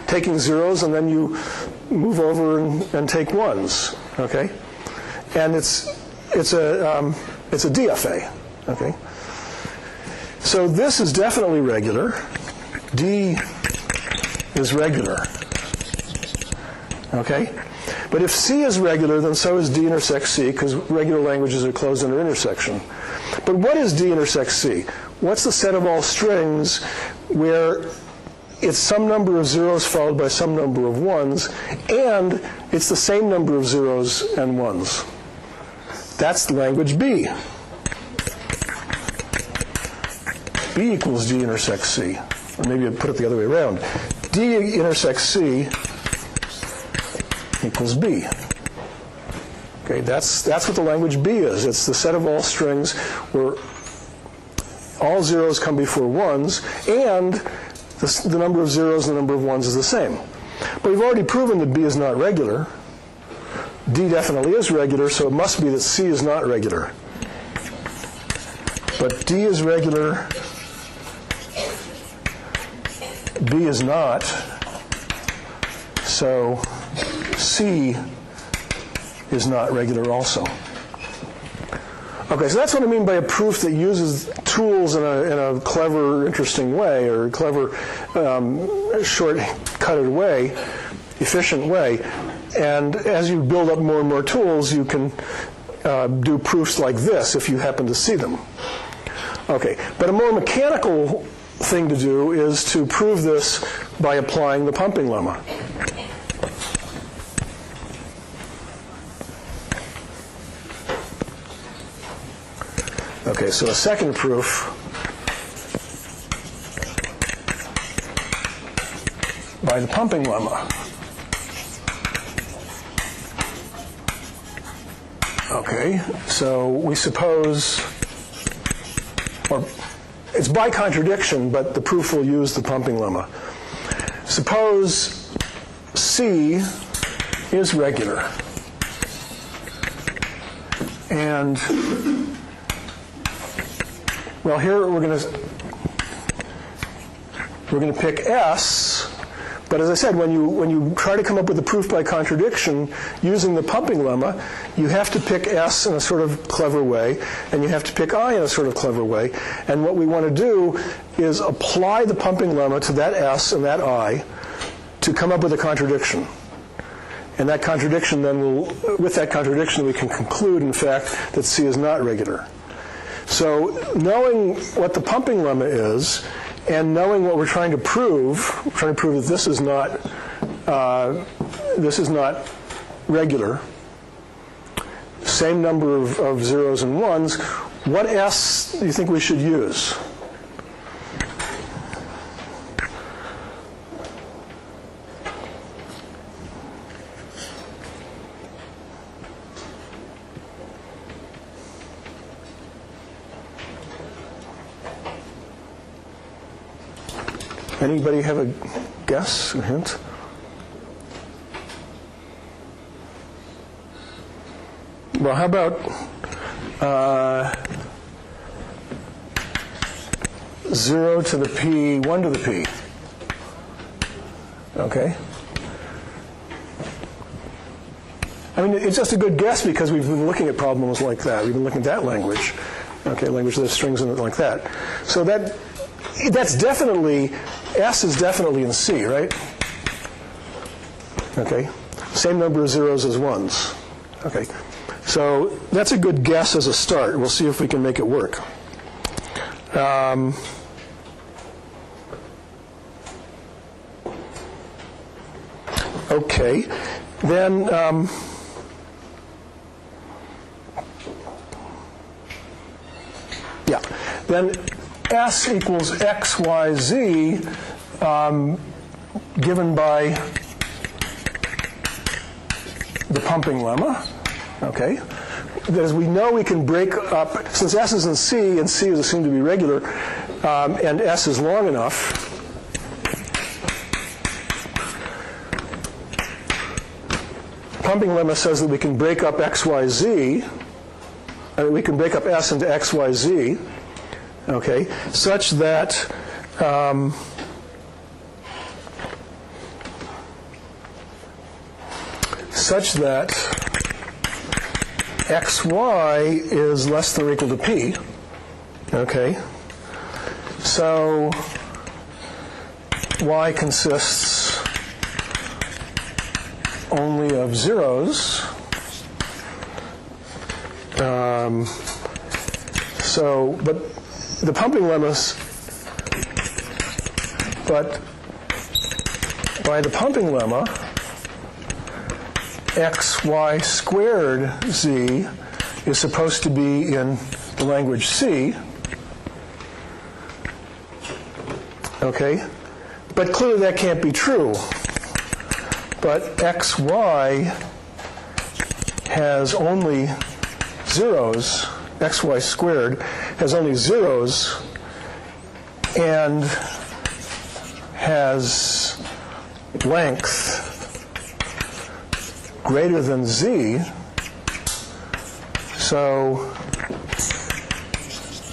taking zeros and then you move over and take ones. Okay? And it's a DFA. Okay? So this is definitely regular. D is regular. Okay? But if C is regular, then so is D intersects C, because regular languages are closed under intersection. But what is D intersects C? What's the set of all strings where it's some number of zeros followed by some number of ones, and it's the same number of zeros and ones? That's the language B. B equals D intersects C. Or maybe I'd put it the other way around. D intersects C equals B. Okay, that's what the language B is. It's the set of all strings where all zeros come before ones, and the number of zeros and the number of ones is the same. But we've already proven that B is not regular. D definitely is regular, so it must be that C is not regular. But D is regular, B is not, so C is not regular also. Okay, so that's what I mean by a proof that uses tools in a clever, interesting way, or clever, short-cutted way, efficient way. And as you build up more and more tools, you can do proofs like this if you happen to see them. Okay, but a more mechanical thing to do is to prove this by applying the pumping lemma. Okay, so a second proof by the pumping lemma. Okay, so we suppose, or it's by contradiction, but the proof will use the pumping lemma. Suppose C is regular, and well, here we're going to pick S, but as I said, when you try to come up with a proof by contradiction using the pumping lemma, you have to pick S in a sort of clever way, and you have to pick I in a sort of clever way. And what we want to do is apply the pumping lemma to that S and that I to come up with a contradiction. And that contradiction then with that contradiction, we can conclude, in fact, that C is not regular. So knowing what the pumping lemma is, and knowing what we're trying to prove that this is not regular, same number of zeros and ones, what S do you think we should use? Anybody have a guess, a hint? Well, how about 0 to the P, 1 to the P? Okay. I mean, it's just a good guess because we've been looking at problems like that. We've been looking at that language. Okay, language that has strings in it like that. So that's definitely, S is definitely in C, right? Okay. Same number of zeros as ones. Okay. So that's a good guess as a start. We'll see if we can make it work. Okay, then then S equals X, Y, Z, given by the pumping lemma, okay? As we know, we can break up, since S is in C, and C is assumed to be regular, and S is long enough, pumping lemma says that we can break up X, Y, Z, we can break up S into X, Y, Z, okay, such that xy is less than or equal to p, okay? So y consists only of zeros. But the pumping lemmas, but by the pumping lemma, xy squared z is supposed to be in the language C, okay? But clearly that can't be true. But xy has only zeros, xy squared has only zeros and has length greater than z, so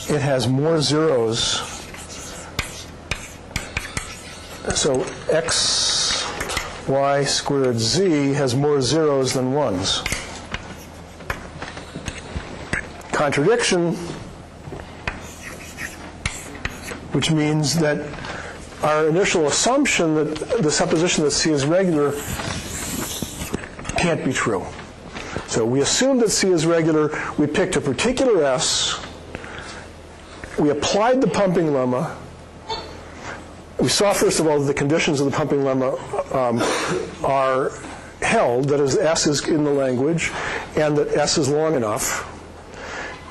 it has more zeros. So xy squared z has more zeros than ones. Contradiction, which means that our initial assumption that the supposition that C is regular can't be true. So we assumed that C is regular, we picked a particular S, we applied the pumping lemma, we saw first of all that the conditions of the pumping lemma are held, that is S is in the language, and that S is long enough.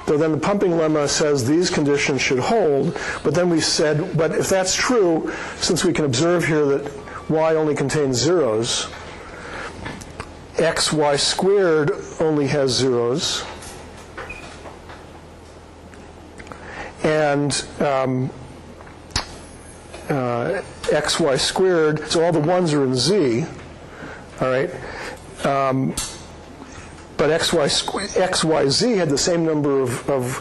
So then the pumping lemma says these conditions should hold, but then we said, but if that's true, since we can observe here that y only contains zeros, xy squared only has zeros, and xy squared, so all the ones are in z, all right? But xyz had the same number of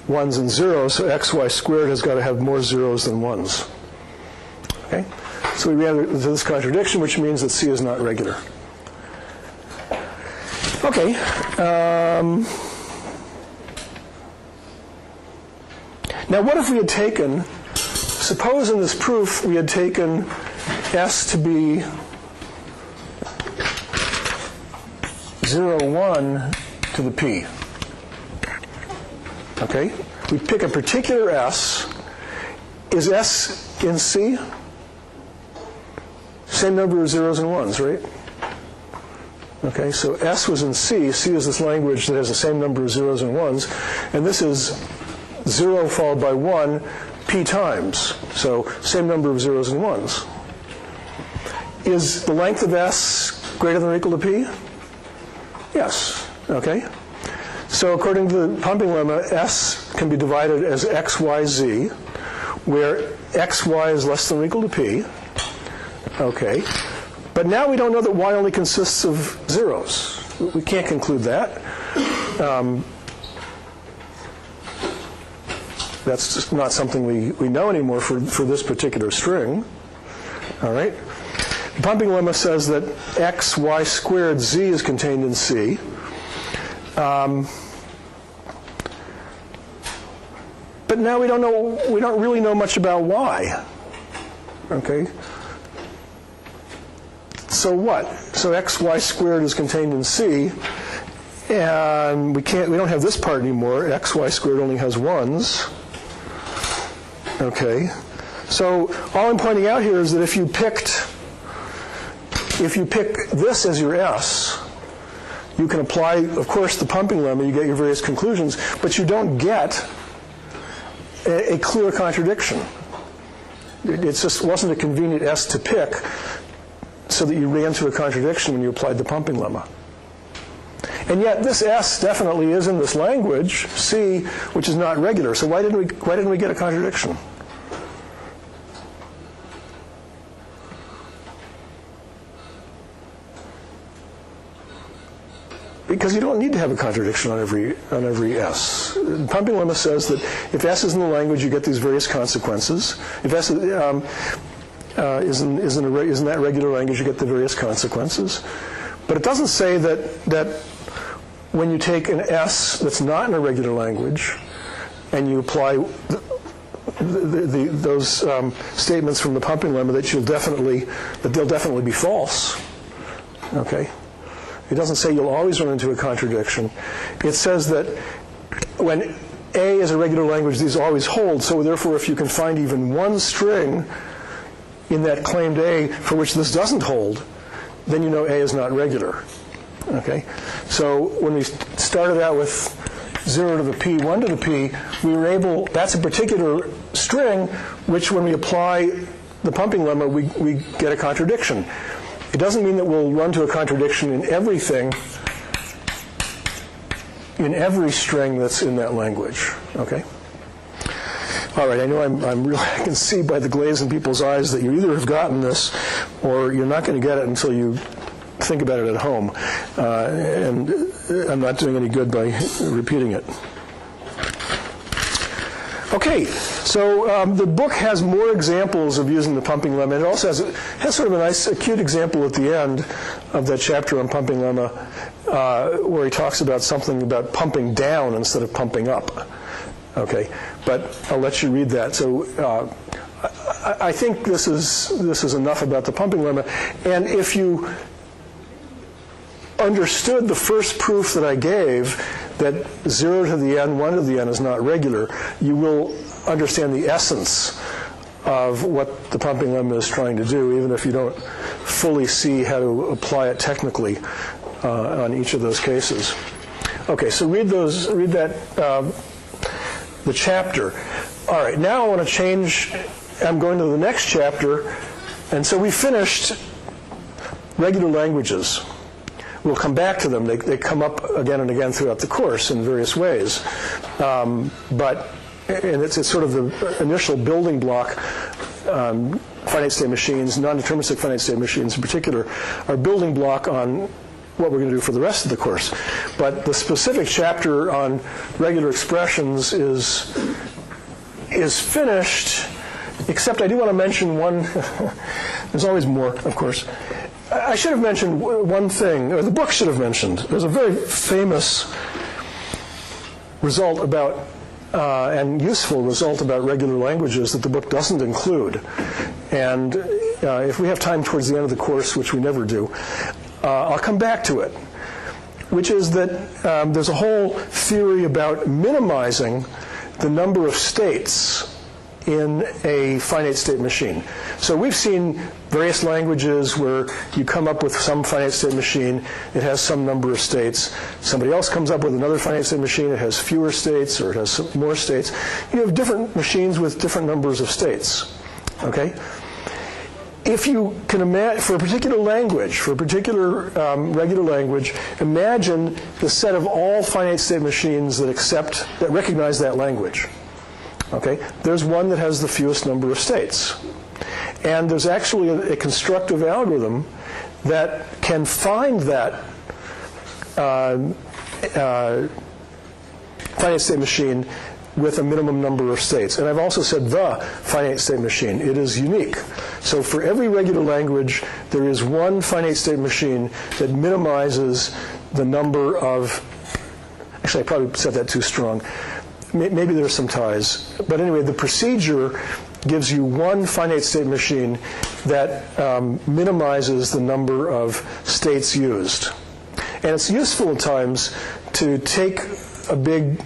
ones and zeros, so xy squared has got to have more zeros than ones. Okay? So we ran into this contradiction, which means that C is not regular. Okay. Now what if we had taken, suppose in this proof we had taken S to be 0, 1 to the p. Okay? We pick a particular S. Is S in C? Same number of zeros and ones, right? Okay, so S was in C. C is this language that has the same number of zeros and ones. And this is 0 followed by 1, p times. So same number of zeros and ones. Is the length of S greater than or equal to p? Yes, okay? So according to the pumping lemma, S can be divided as x, y, z, where xy is less than or equal to p, okay? But now we don't know that y only consists of zeros. We can't conclude that. That's just not something we know anymore for this particular string, all right? The pumping lemma says that x, y squared, z is contained in C. But now we don't really know much about y. Okay? So what? So x, y squared is contained in C, and we don't have this part anymore. X, y squared only has ones. Okay? So all I'm pointing out here is that if you pick this as your S, you can apply, of course, the pumping lemma, you get your various conclusions, but you don't get a clear contradiction. It just wasn't a convenient S to pick so that you ran into a contradiction when you applied the pumping lemma. And yet this S definitely is in this language, C, which is not regular. So why didn't we get a contradiction? Because you don't need to have a contradiction on every S. The pumping lemma says that if S is in the language, you get these various consequences. If S is in that regular language, you get the various consequences. But it doesn't say that when you take an S that's not in a regular language and you apply those statements from the pumping lemma that they'll definitely be false. Okay. It doesn't say you'll always run into a contradiction. It says that when A is a regular language, these always hold. So therefore, if you can find even one string in that claimed A for which this doesn't hold, then you know A is not regular. Okay? So when we started out with 0 to the P, 1 to the P, we were able, that's a particular string, which when we apply the pumping lemma, we get a contradiction. It doesn't mean that we'll run to a contradiction in everything, in every string that's in that language. Okay? All right, I know I can see by the glaze in people's eyes that you either have gotten this or you're not going to get it until you think about it at home. And I'm not doing any good by repeating it. Okay, so the book has more examples of using the pumping lemma. It also has sort of a nice, cute example at the end of that chapter on pumping lemma where he talks about something about pumping down instead of pumping up. Okay, but I'll let you read that. So I think this is enough about the pumping lemma. And if you understood the first proof that I gave, that 0 to the n, 1 to the n is not regular, you will understand the essence of what the pumping lemma is trying to do, even if you don't fully see how to apply it technically on each of those cases. Okay, so read that, the chapter. All right, now I want to change, I'm going to the next chapter, and so we finished regular languages. We'll come back to them. They come up again and again throughout the course in various ways. And it's sort of the initial building block. Finite state machines, non-deterministic finite state machines in particular, are building block on what we're going to do for the rest of the course. But the specific chapter on regular expressions is finished, except I do want to mention one. There's always more, of course. I should have mentioned one thing, or the book should have mentioned. There's a very famous result about, and useful result about regular languages that the book doesn't include. And if we have time towards the end of the course, which we never do, I'll come back to it, which is that there's a whole theory about minimizing the number of states in a finite state machine. So we've seen various languages where you come up with some finite state machine, it has some number of states. Somebody else comes up with another finite state machine, it has fewer states or it has more states. You have different machines with different numbers of states. Okay? If you can imagine, for a particular language, for a particular regular language, imagine the set of all finite state machines that recognize that language. Okay? There's one that has the fewest number of states. And there's actually a constructive algorithm that can find that finite state machine with a minimum number of states. And I've also said the finite state machine. It is unique. So for every regular language, there is one finite state machine that minimizes the number of... Actually, I probably said that too strong. Maybe there's some ties. But anyway, the procedure gives you one finite state machine that minimizes the number of states used. And it's useful at times to take a big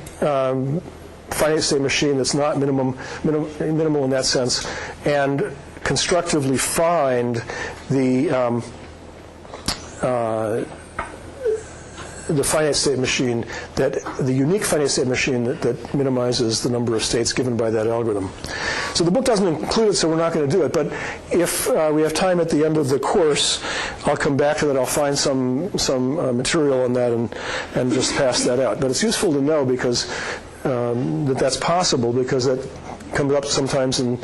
finite state machine that's not minimal in that sense, and constructively find the finite state machine, the unique finite state machine that minimizes the number of states given by that algorithm. So the book doesn't include it, so we're not going to do it. But if we have time at the end of the course, I'll come back to that. I'll find some material on that and just pass that out. But it's useful to know because that's possible, because it comes up sometimes in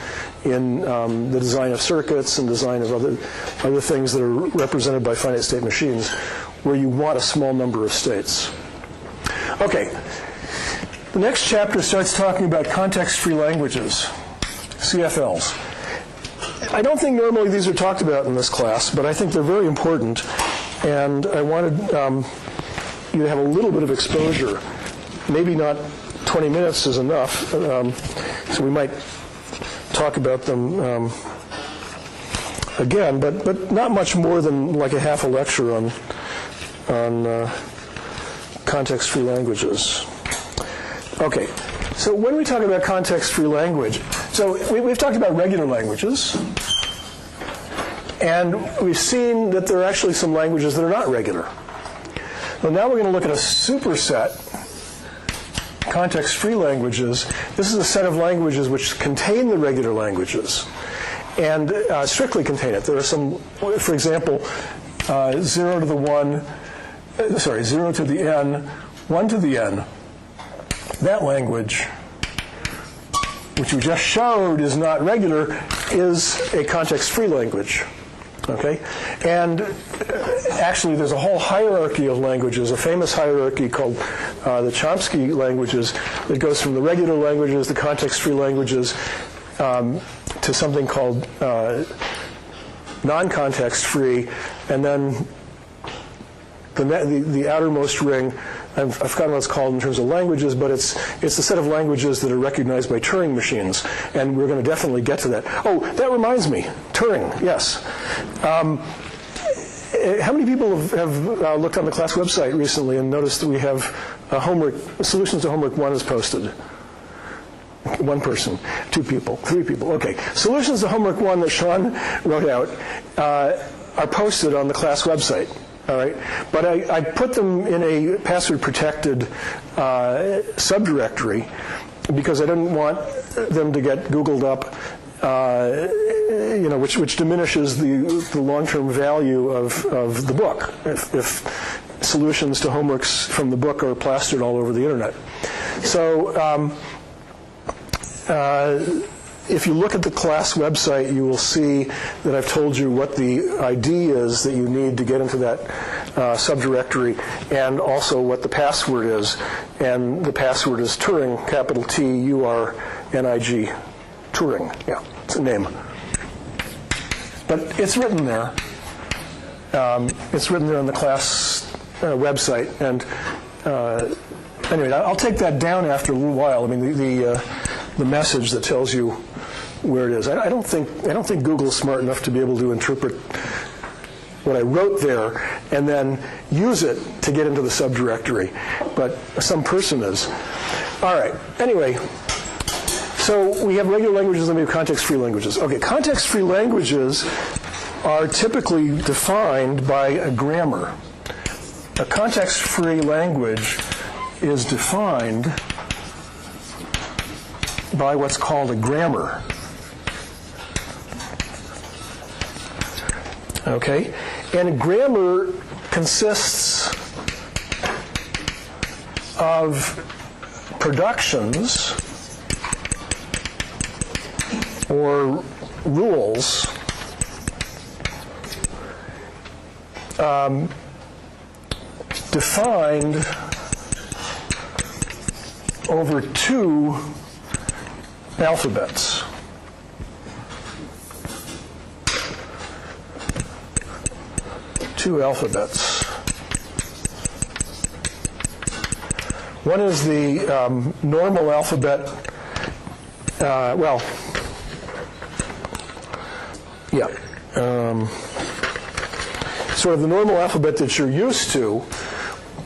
the design of circuits and design of other things that are represented by finite state machines, where you want a small number of states. Okay. The next chapter starts talking about context-free languages, CFLs. I don't think normally these are talked about in this class, but I think they're very important, and I wanted you to have a little bit of exposure. Maybe not 20 minutes is enough, so we might talk about them again, but not much more than like a half a lecture on context-free languages. Okay, so when we talk about context-free language, so we've talked about regular languages, and we've seen that there are actually some languages that are not regular. Well, now we're going to look at a superset, context-free languages. This is a set of languages which contain the regular languages and strictly contain it. There are some, for example, 0 to the n, 1 to the n. That language, which we just showed is not regular, is a context-free language. Okay? And actually, there's a whole hierarchy of languages, a famous hierarchy called the Chomsky languages, that goes from the regular languages, the context-free languages, to something called non-context-free, and then the outermost ring, I've forgotten what it's called in terms of languages, but it's the set of languages that are recognized by Turing machines, and we're going to definitely get to that. Oh, that reminds me, Turing, yes. How many people have looked on the class website recently and noticed that we have homework, solutions to homework 1 is posted? One person, 2 people, 3 people. Okay, solutions to homework 1 that Sean wrote out are posted on the class website. All right, but I put them in a password-protected subdirectory because I didn't want them to get Googled up, which diminishes the long-term value of the book if solutions to homeworks from the book are plastered all over the internet. So if you look at the class website, you will see that I've told you what the ID is that you need to get into that subdirectory, and also what the password is. And the password is Turing, capital T-U-R-N-I-G, Turing. Yeah, it's a name. But it's written there. It's written there on the class website. And anyway, I'll take that down after a little while. I mean, the message that tells you where it is. I don't think Google's smart enough to be able to interpret what I wrote there and then use it to get into the subdirectory, but some person is. All right. Anyway, so we have regular languages and we have context-free languages. Okay, context-free languages are typically defined by a grammar. A context-free language is defined by what's called a grammar. Okay? And a grammar consists of productions or rules defined over 2 alphabets. Two alphabets. One is the normal alphabet. Sort of the normal alphabet that you're used to,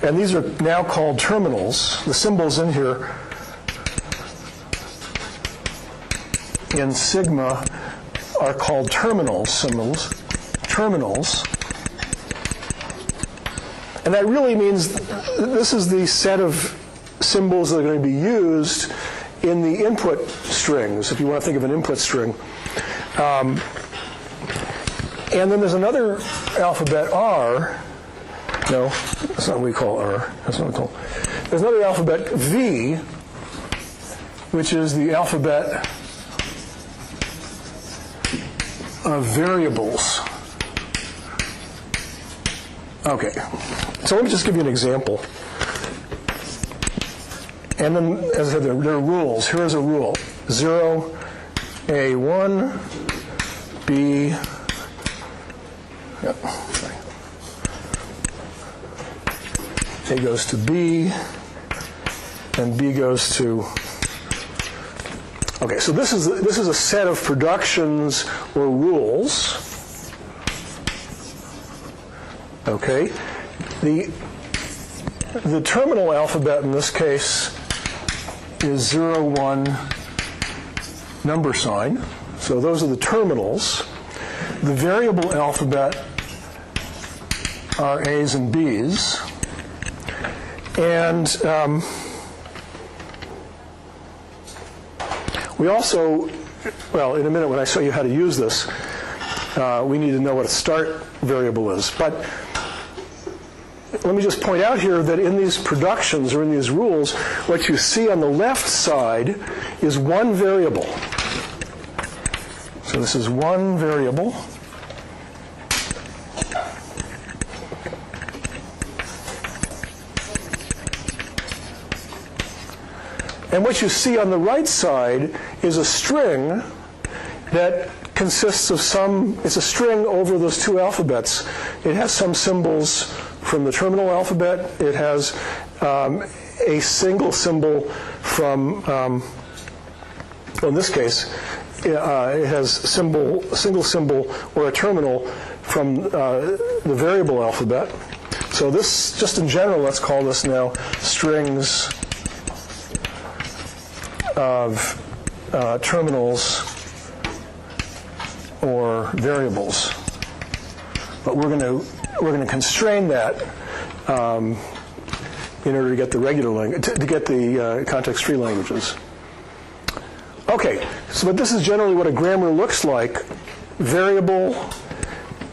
and these are now called terminals. The symbols in here in sigma are called terminals. And that really means this is the set of symbols that are going to be used in the input strings, if you want to think of an input string. And then there's another alphabet, R. No, that's not what we call R. That's not what we call. There's another alphabet, V, which is the alphabet of variables. Okay, so let me just give you an example. And then, as I said, there are rules. Here is a rule. 0, A1, B, yep, sorry. A goes to B, and B goes to, okay, so this is a set of productions or rules. Okay, the terminal alphabet in this case is 0, 1, number sign. So those are the terminals. The variable alphabet are A's and B's. And we also, well, in a minute when I show you how to use this, we need to know what a start variable is. But let me just point out here that in these productions or in these rules, what you see on the left side is one variable. So this is one variable. And what you see on the right side is a string that consists of it's a string over those two alphabets. It has some symbols from the terminal alphabet. It has a single symbol from, well, in this case, it has a single symbol or a terminal from the variable alphabet. So this, just in general, let's call this now strings of terminals or variables. But we're going to constrain that in order to get the regular language, to get the context-free languages. Okay, so but this is generally what a grammar looks like. Variable,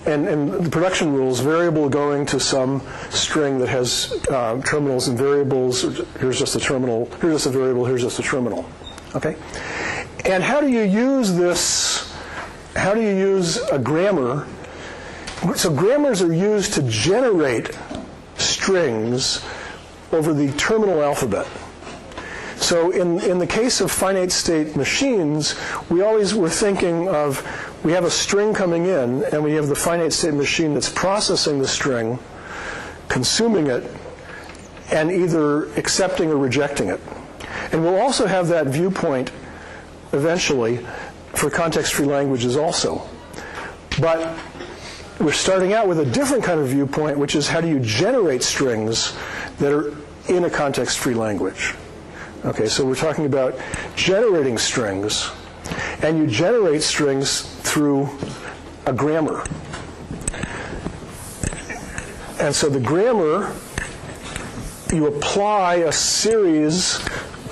and the production rules, variable going to some string that has terminals and variables. Here's just a terminal, here's just a variable, here's just a terminal. Okay? And how do you use this? How do you use a grammar? So grammars are used to generate strings over the terminal alphabet. So in the case of finite state machines, we always were thinking of, we have a string coming in, and we have the finite state machine that's processing the string, consuming it, and either accepting or rejecting it. And we'll also have that viewpoint eventually for context-free languages also. But we're starting out with a different kind of viewpoint, which is how do you generate strings that are in a context-free language. Okay, so we're talking about generating strings, and you generate strings through a grammar. And so the grammar, you apply a series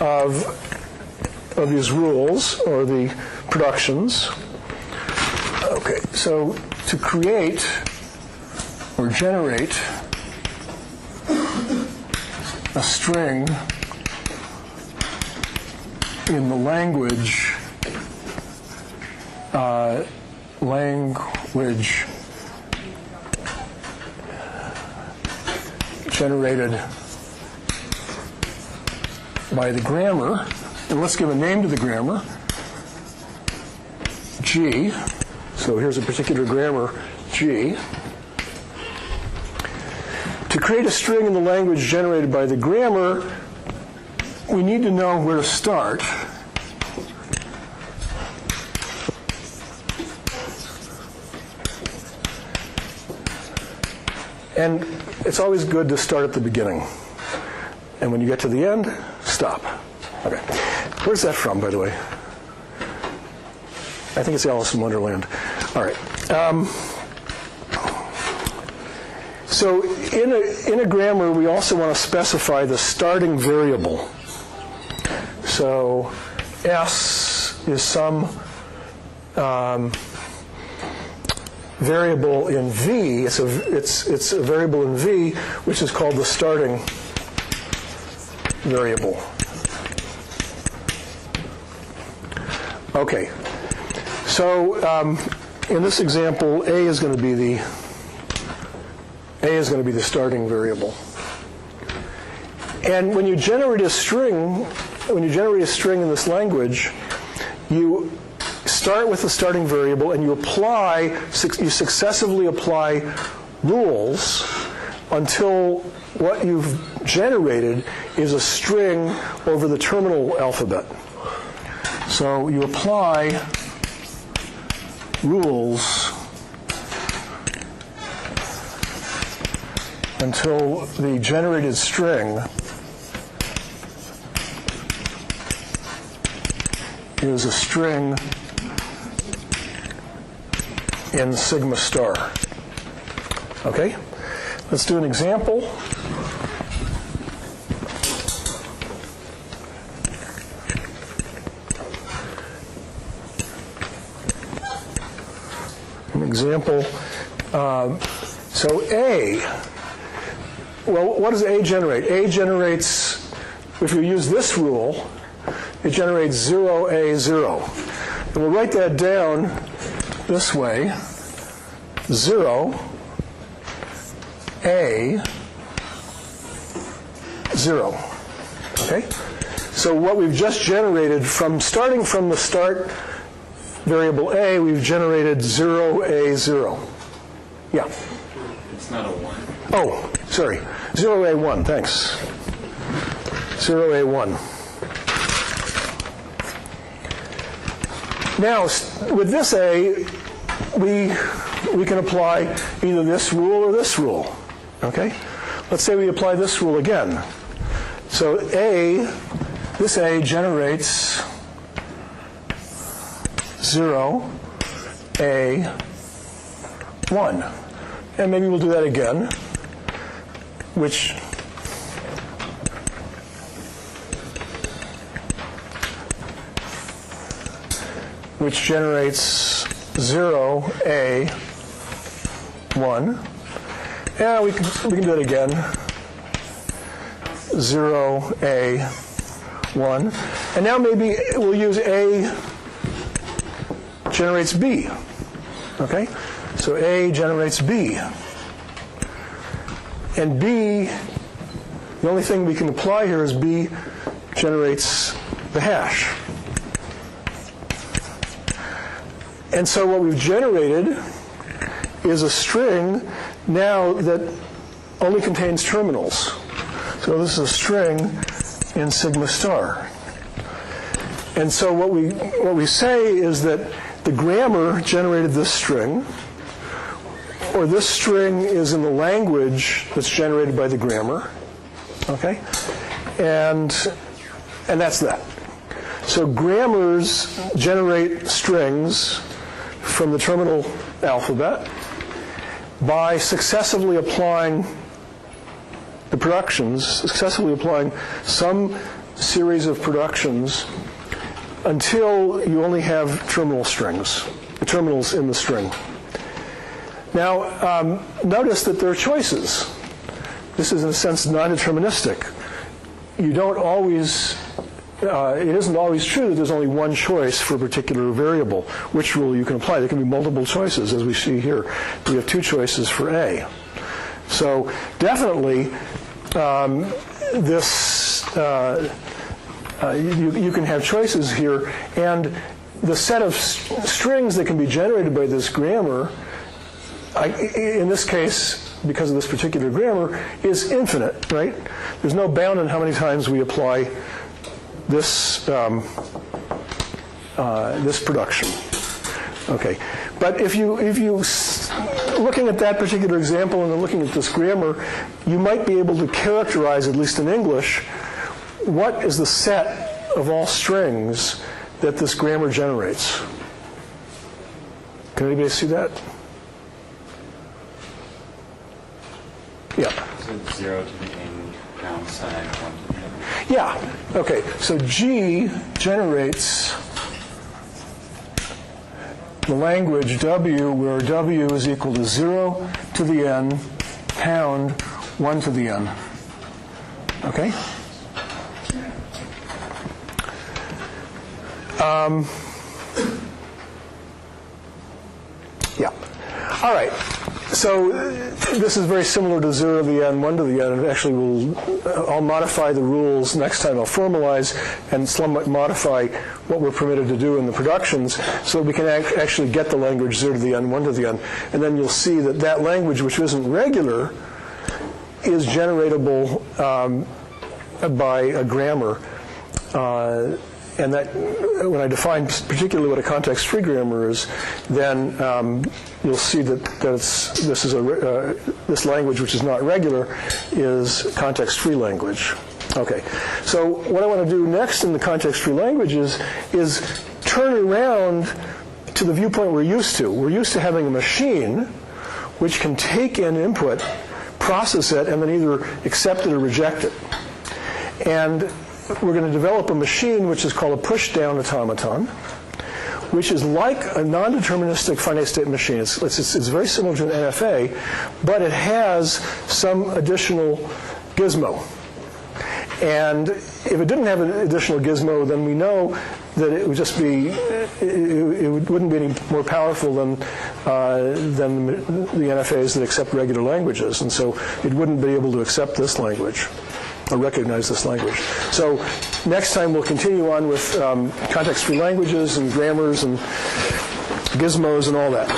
of these rules, or the productions. Okay, so to create or generate a string in the language generated by the grammar, and let's give a name to the grammar, G. So here's a particular grammar, G. To create a string in the language generated by the grammar, we need to know where to start. And it's always good to start at the beginning. And when you get to the end, stop. Okay. Where's that from, by the way? I think it's Alice in Wonderland. All right. So in a grammar, we also want to specify the starting variable. So S is some variable in V. It's a variable in V, which is called the starting variable. Okay. So in this example, A is going to be the starting variable. And when you generate a string in this language, you start with the starting variable and you successively apply rules until what you've generated is a string over the terminal alphabet. So you apply rules until the generated string is a string in sigma star. Okay? Let's do an example. So A, well, what does A generate? A generates, if you use this rule, it generates 0A0. And we'll write that down this way, 0, A, 0. Okay? So what we've just generated starting from the start variable A, we've generated 0A0. Yeah. It's not a 1. Oh, sorry. 0A1, thanks. 0A1. Now, with this A, we can apply either this rule or this rule. Okay? Let's say we apply this rule again. So this A generates 0A1. And maybe we'll do that again, which generates 0A1. Yeah, we can do it again. 0A1. And now maybe we'll use A generates B. Okay? So A generates B. And B, the only thing we can apply here is B generates the hash. And so what we've generated is a string now that only contains terminals. So this is a string in sigma star. And so what we say is that the grammar generated this string, or this string is in the language that's generated by the grammar. Okay? And that's that. So grammars generate strings from the terminal alphabet by successively applying the productions, successively applying some series of productions until you only have terminal strings, the terminals in the string. Now, notice that there are choices. This is, in a sense, non-deterministic. You don't always, it isn't always true that there's only one choice for a particular variable, which rule you can apply. There can be multiple choices, as we see here. We have two choices for A. So definitely, you can have choices here, and the set of strings that can be generated by this grammar, in this case, because of this particular grammar, is infinite, right? There's no bound on how many times we apply this this production. Okay, but if you looking at that particular example and then looking at this grammar, you might be able to characterize, at least in English, what is the set of all strings that this grammar generates. Can anybody see that? Yeah. So 0 to the n pound sign, 1 to the n. Yeah. Okay. So G generates the language W, where W is equal to 0 to the n, pound, 1 to the n. Okay? Yeah. All right. So this is very similar to 0 to the n, 1 to the n. And actually, I'll modify the rules next time. I'll formalize and somewhat modify what we're permitted to do in the productions so we can actually get the language 0 to the n, 1 to the n. And then you'll see that that language, which isn't regular, is generatable by a grammar. And that, when I define particularly what a context-free grammar is, then you'll see that this language, which is not regular, is context-free language. Okay. So what I want to do next in the context-free languages is turn around to the viewpoint we're used to. We're used to having a machine which can take in input, process it, and then either accept it or reject it. And we're going to develop a machine which is called a push-down automaton, which is like a non-deterministic finite state machine. It's very similar to an NFA, but it has some additional gizmo. And if it didn't have an additional gizmo, then we know that it would just be, it wouldn't be any more powerful than the NFAs that accept regular languages. And so it wouldn't be able to accept this language or recognize this language. So next time we'll continue on with context-free languages and grammars and gizmos and all that.